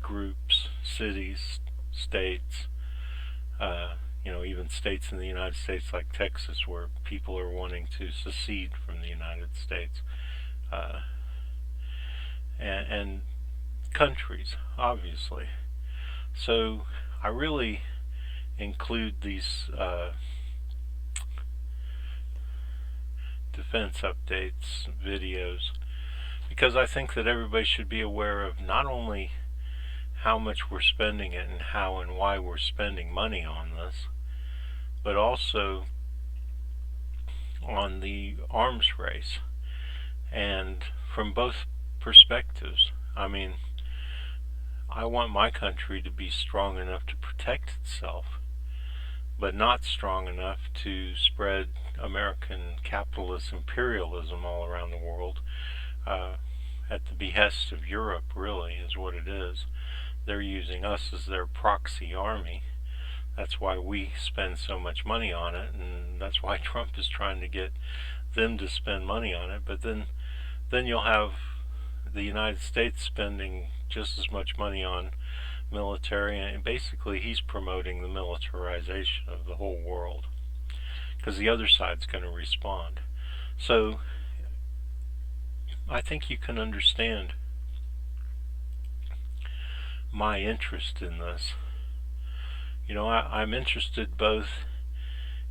Groups, cities, states, even states in the United States like Texas, where people are wanting to secede from the United States. And countries, obviously. So I really include these defense updates videos because I think that everybody should be aware of not only how much we're spending it and how and why we're spending money on this, but also on the arms race, and from both perspectives. I mean, I want my country to be strong enough to protect itself, but not strong enough to spread American capitalist imperialism all around the world, at the behest of Europe, really, is what it is. They're using us as their proxy army. That's why we spend so much money on it, and that's why Trump is trying to get them to spend money on it. But then you'll have the United States spending just as much money on military, and basically he's promoting the militarization of the whole world, because the other side's going to respond. So I think you can understand my interest in this. You know, I'm interested both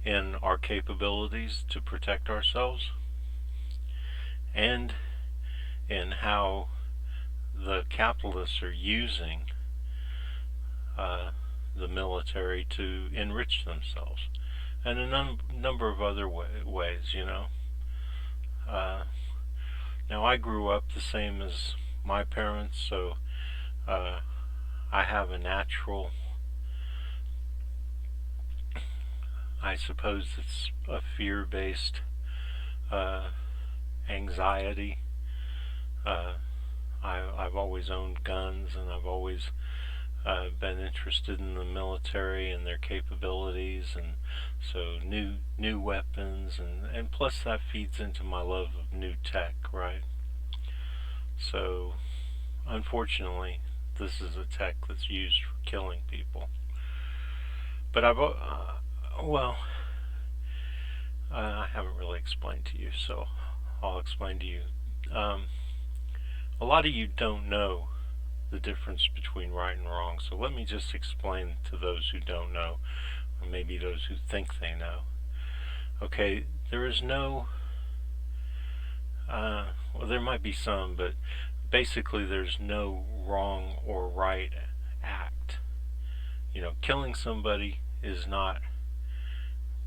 in our capabilities to protect ourselves and in how the capitalists are using the military to enrich themselves, and a number of other ways, you know. Now, I grew up the same as my parents, so I have a natural, I suppose it's a fear-based anxiety. I've always owned guns, and I've always been interested in the military and their capabilities, and so new weapons, and plus that feeds into my love of new tech, right? So unfortunately, this is a tech that's used for killing people. But I haven't really explained to you, so I'll explain to you. A lot of you don't know the difference between right and wrong, so let me just explain to those who don't know, or maybe those who think they know. Okay, there is no, well, there might be some, but basically there's no wrong or right act. You know, killing somebody is not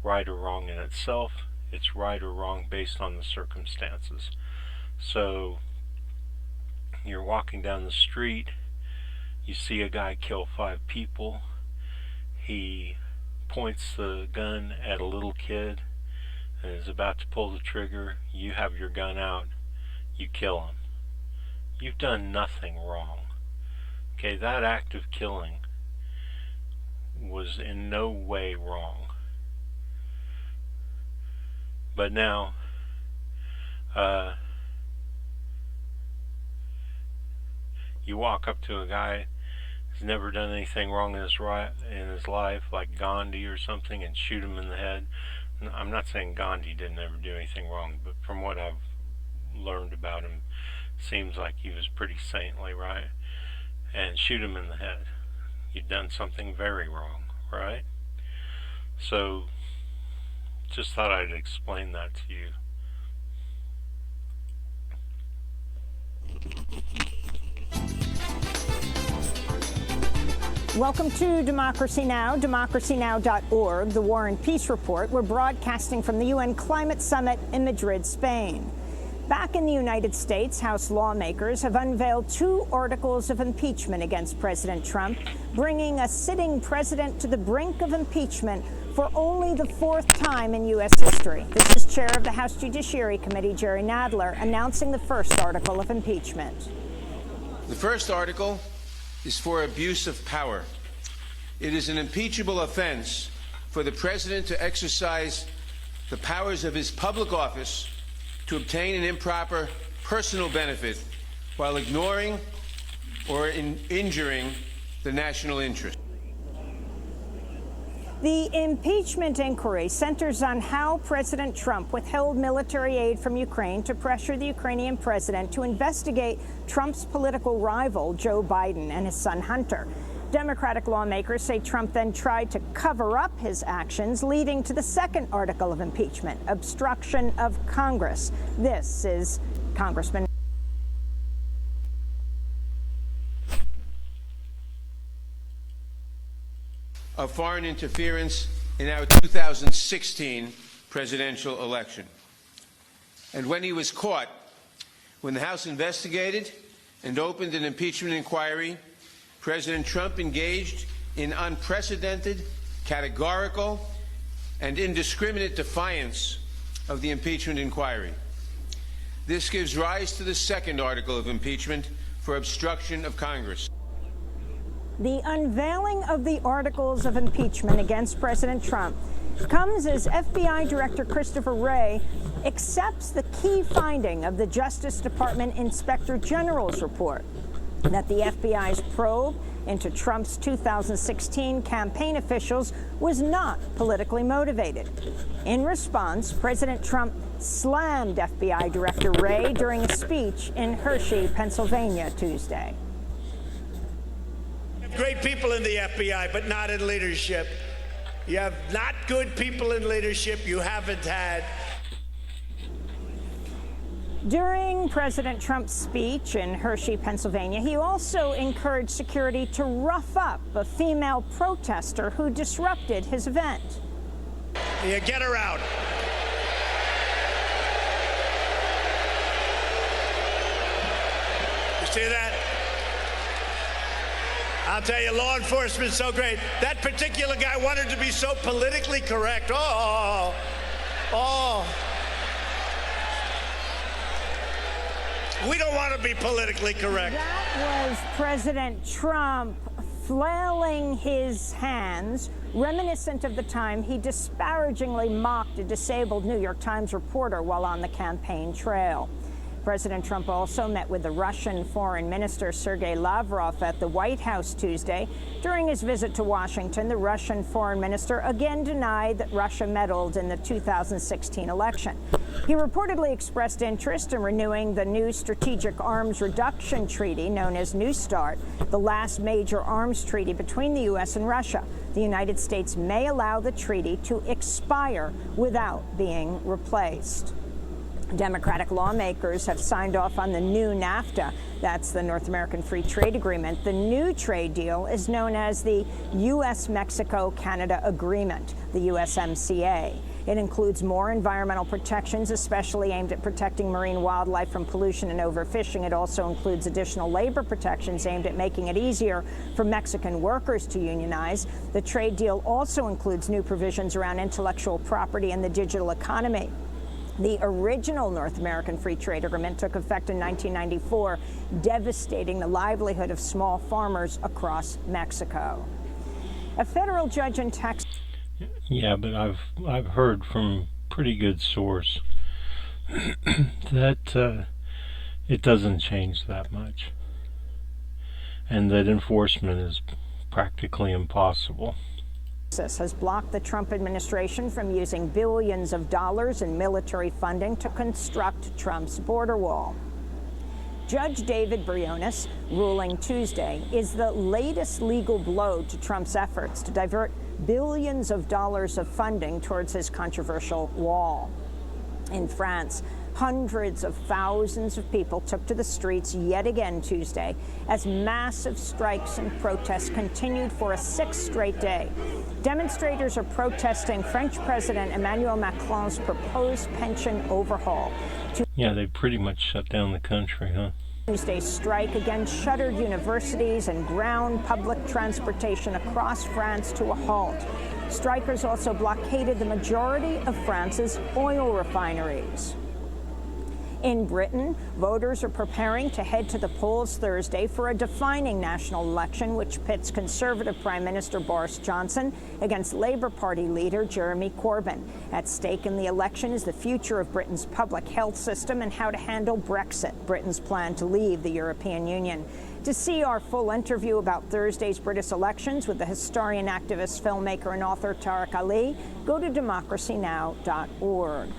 right or wrong in itself. It's right or wrong based on the circumstances. So you're walking down the street, you see a guy kill 5 people, he points the gun at a little kid and is about to pull the trigger, you have your gun out, you kill him. You've done nothing wrong. Okay, that act of killing was in no way wrong. But now, you walk up to a guy who's never done anything wrong in his life, like Gandhi or something, and shoot him in the head. I'm not saying Gandhi didn't ever do anything wrong, but from what I've learned about him, seems like he was pretty saintly, right? And shoot him in the head. You've done something very wrong, right? So just thought I'd explain that to you. Welcome to Democracy Now!, democracynow.org, the War and Peace Report. We're broadcasting from the UN Climate Summit in Madrid, Spain. Back in the United States, House lawmakers have unveiled 2 articles of impeachment against President Trump, bringing a sitting president to the brink of impeachment for only the 4th time in U.S. history. This is Chair of the House Judiciary Committee, Jerry Nadler, announcing the first article of impeachment. The first article is for abuse of power. It is an impeachable offense for the president to exercise the powers of his public office to obtain an improper personal benefit while ignoring or injuring the national interest. The impeachment inquiry centers on how President Trump withheld military aid from Ukraine to pressure the Ukrainian president to investigate Trump's political rival, Joe Biden, and his son Hunter. Democratic lawmakers say Trump then tried to cover up his actions, leading to the second article of impeachment, obstruction of Congress. This is Congressman. Of foreign interference in our 2016 presidential election. And when he was caught, when the House investigated and opened an impeachment inquiry, President Trump engaged in unprecedented categorical and indiscriminate defiance of the impeachment inquiry. This gives rise to the second article of impeachment for obstruction of Congress. The unveiling of the articles of impeachment against President Trump comes as FBI Director Christopher Wray accepts the key finding of the Justice Department Inspector General's report that the FBI's probe into Trump's 2016 campaign officials was not politically motivated. In response, President Trump slammed FBI Director Wray during a speech in Hershey, Pennsylvania, Tuesday. Great people in the FBI, but not in leadership. You have not good people in leadership. You haven't had. During President Trump's speech in Hershey, Pennsylvania, he also encouraged security to rough up a female protester who disrupted his event. Yeah, get her out. You see that? I'll tell you, law enforcement's so great. That particular guy wanted to be so politically correct. Oh. We don't want to be politically correct. That was President Trump flailing his hands, reminiscent of the time he disparagingly mocked a disabled New York Times reporter while on the campaign trail. President Trump also met with the Russian Foreign Minister Sergei Lavrov at the White House Tuesday. During his visit to Washington, the Russian Foreign Minister again denied that Russia meddled in the 2016 election. He reportedly expressed interest in renewing the new Strategic Arms Reduction Treaty, known as New START, the last major arms treaty between the U.S. and Russia. The United States may allow the treaty to expire without being replaced. Democratic lawmakers have signed off on the new NAFTA. That's the North American Free Trade Agreement. The new trade deal is known as the U.S.-Mexico-Canada Agreement, the USMCA. It includes more environmental protections, especially aimed at protecting marine wildlife from pollution and overfishing. It also includes additional labor protections aimed at making it easier for Mexican workers to unionize. The trade deal also includes new provisions around intellectual property and the digital economy. The original North American Free Trade Agreement took effect in 1994, devastating the livelihood of small farmers across Mexico. A federal judge in Texas. Yeah, but I've heard from pretty good source that it doesn't change that much, and that enforcement is practically impossible. Has blocked the Trump administration from using billions of dollars in military funding to construct Trump's border wall. Judge David Briones, ruling Tuesday, is the latest legal blow to Trump's efforts to divert billions of dollars of funding towards his controversial wall. In France, hundreds of thousands of people took to the streets yet again Tuesday as massive strikes and protests continued for a sixth straight day. Demonstrators are protesting French President Emmanuel Macron's proposed pension overhaul. Yeah, they pretty much shut down the country, huh? Tuesday's strike again shuttered universities and ground public transportation across France to a halt. Strikers also blockaded the majority of France's oil refineries. In Britain, voters are preparing to head to the polls Thursday for a defining national election which pits Conservative Prime Minister Boris Johnson against Labour Party leader Jeremy Corbyn. At stake in the election is the future of Britain's public health system and how to handle Brexit, Britain's plan to leave the European Union. To see our full interview about Thursday's British elections with the historian, activist, filmmaker, and author Tariq Ali, go to democracynow.org.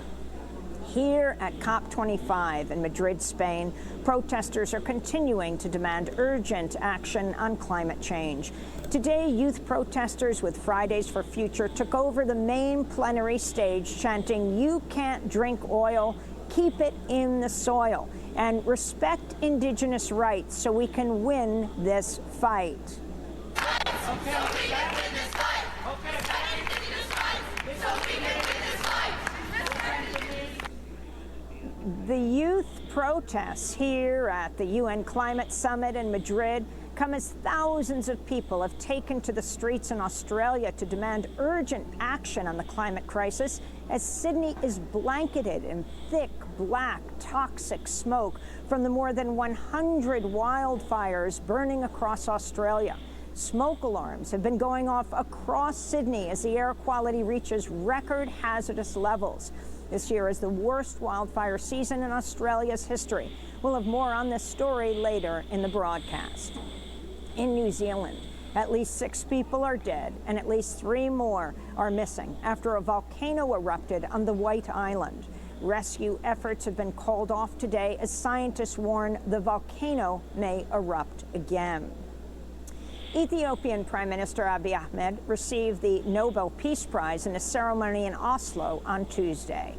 Here at COP25 in Madrid, Spain, protesters are continuing to demand urgent action on climate change. Today, youth protesters with Fridays for Future took over the main plenary stage, chanting, "You can't drink oil, keep it in the soil," and respect indigenous rights so we can win this fight. The youth protests here at the UN Climate Summit in Madrid come as thousands of people have taken to the streets in Australia to demand urgent action on the climate crisis as Sydney is blanketed in thick, black, toxic smoke from the more than 100 wildfires burning across Australia. Smoke alarms have been going off across Sydney as the air quality reaches record hazardous levels. This year is the worst wildfire season in Australia's history. We'll have more on this story later in the broadcast. In New Zealand, at least 6 people are dead and at least 3 more are missing after a volcano erupted on the White Island. Rescue efforts have been called off today as scientists warn the volcano may erupt again. Ethiopian Prime Minister Abiy Ahmed received the Nobel Peace Prize in a ceremony in Oslo on Tuesday.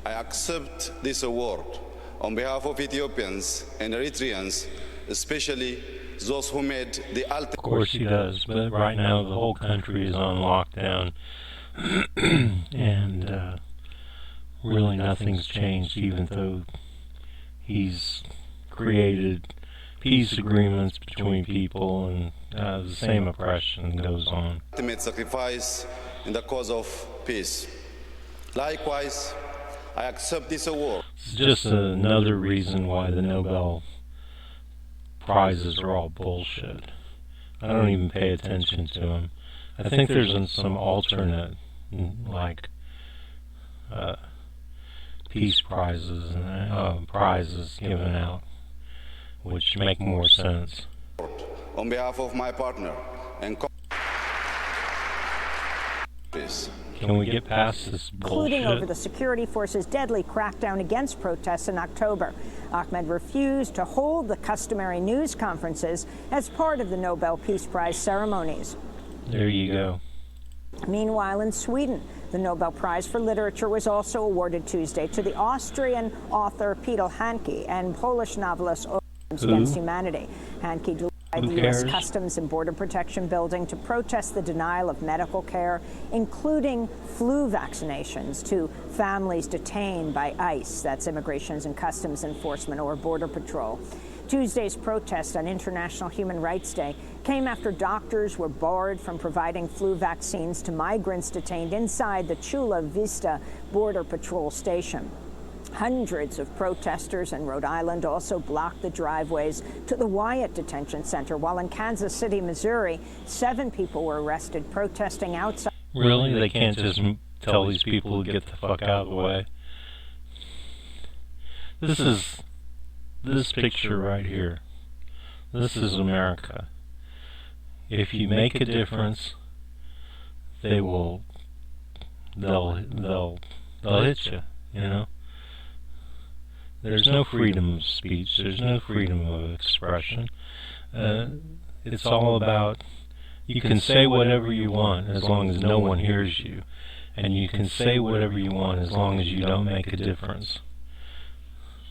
I accept this award on behalf of Ethiopians and Eritreans, especially those who made the ultimate. Of course he does, but right now the whole country is on lockdown, and really nothing's changed, even though he's created peace agreements between people, and the same oppression goes on. Ultimate sacrifice in the cause of peace. Likewise, I accept this award. It's just another reason why the Nobel Prizes are all bullshit. I don't even pay attention to them. I think there's some alternate, like, peace prizes and prizes given out, which make more sense. On behalf of my partner and can we get past this bullshit? Including over the security forces' deadly crackdown against protests in October. Ahmed refused to hold the customary news conferences as part of the Nobel Peace Prize ceremonies. There you go. Meanwhile, in Sweden, the Nobel Prize for Literature was also awarded Tuesday to the Austrian author Peter Handke and Polish novelist Against Humanity. Handke defied the U.S. Customs and Border Protection building to protest the denial of medical care, including flu vaccinations, to families detained by ICE, that's Immigration and Customs Enforcement, or Border Patrol. Tuesday's protest on International Human Rights Day came after doctors were barred from providing flu vaccines to migrants detained inside the Chula Vista Border Patrol station. Hundreds of protesters in Rhode Island also blocked the driveways to the Wyatt Detention Center, while in Kansas City, Missouri, 7 people were arrested protesting outside. Really? They can't just tell these people to get the fuck out of the way? This picture right here. This is America. If you make a difference, they'll hit you, you know? There's no freedom of speech. There's no freedom of expression. It's all about, you can say whatever you want as long as no one hears you. And you can say whatever you want as long as you don't make a difference.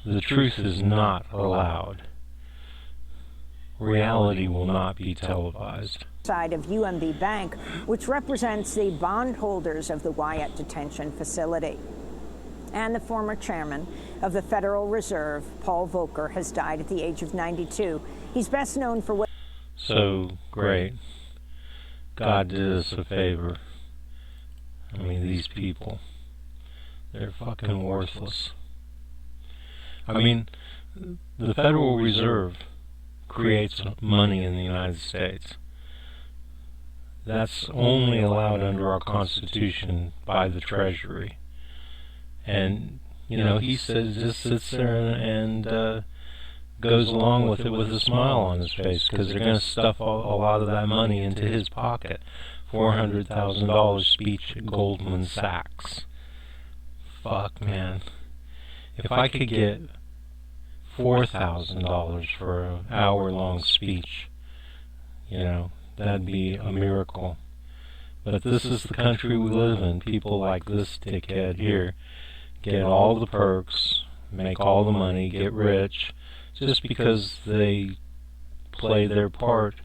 The truth is not allowed. Reality will not be televised. Side of UMB Bank, which represents the bondholders of the Wyatt Detention Facility. And the former chairman of the Federal Reserve, Paul Volcker, has died at the age of 92. He's best known for what... So great. God did us a favor. I mean, these people, they're fucking worthless. I mean, the Federal Reserve creates money in the United States. That's only allowed under our Constitution by the Treasury. And, you know, he says, just sits there and goes along with it with a smile on his face, because they're going to stuff a lot of that money into his pocket. $400,000 speech at Goldman Sachs. Fuck, man. If I could get $4,000 for an hour-long speech, you know, that'd be a miracle. But this is the country we live in. People like this dickhead here get all the perks, make all the money, get rich, just because they play their part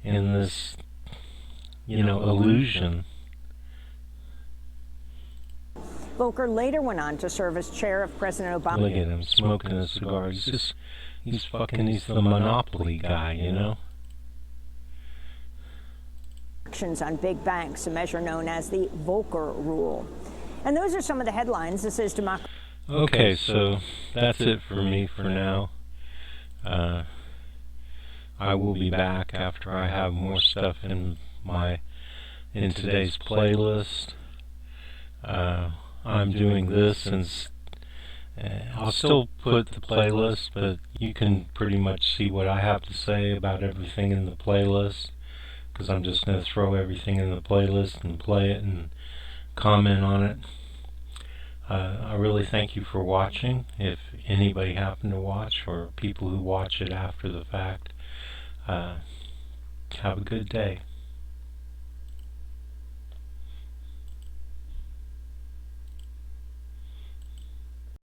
in this, you know, illusion. Volcker later went on to serve as chair of President Obama. Look at him smoking a cigar. He's just he's the monopoly guy, you know? Actions on big banks, a measure known as the Volcker Rule. And those are some of the headlines. This is Democracy. Okay, so that's it for me for now. I will be back after I have more stuff in today's playlist. I'm doing this, and I'll still put the playlist, but you can pretty much see what I have to say about everything in the playlist, because I'm just going to throw everything in the playlist and play it and comment on it. I really thank you for watching, if anybody happened to watch, or people who watch it after the fact. Have a good day.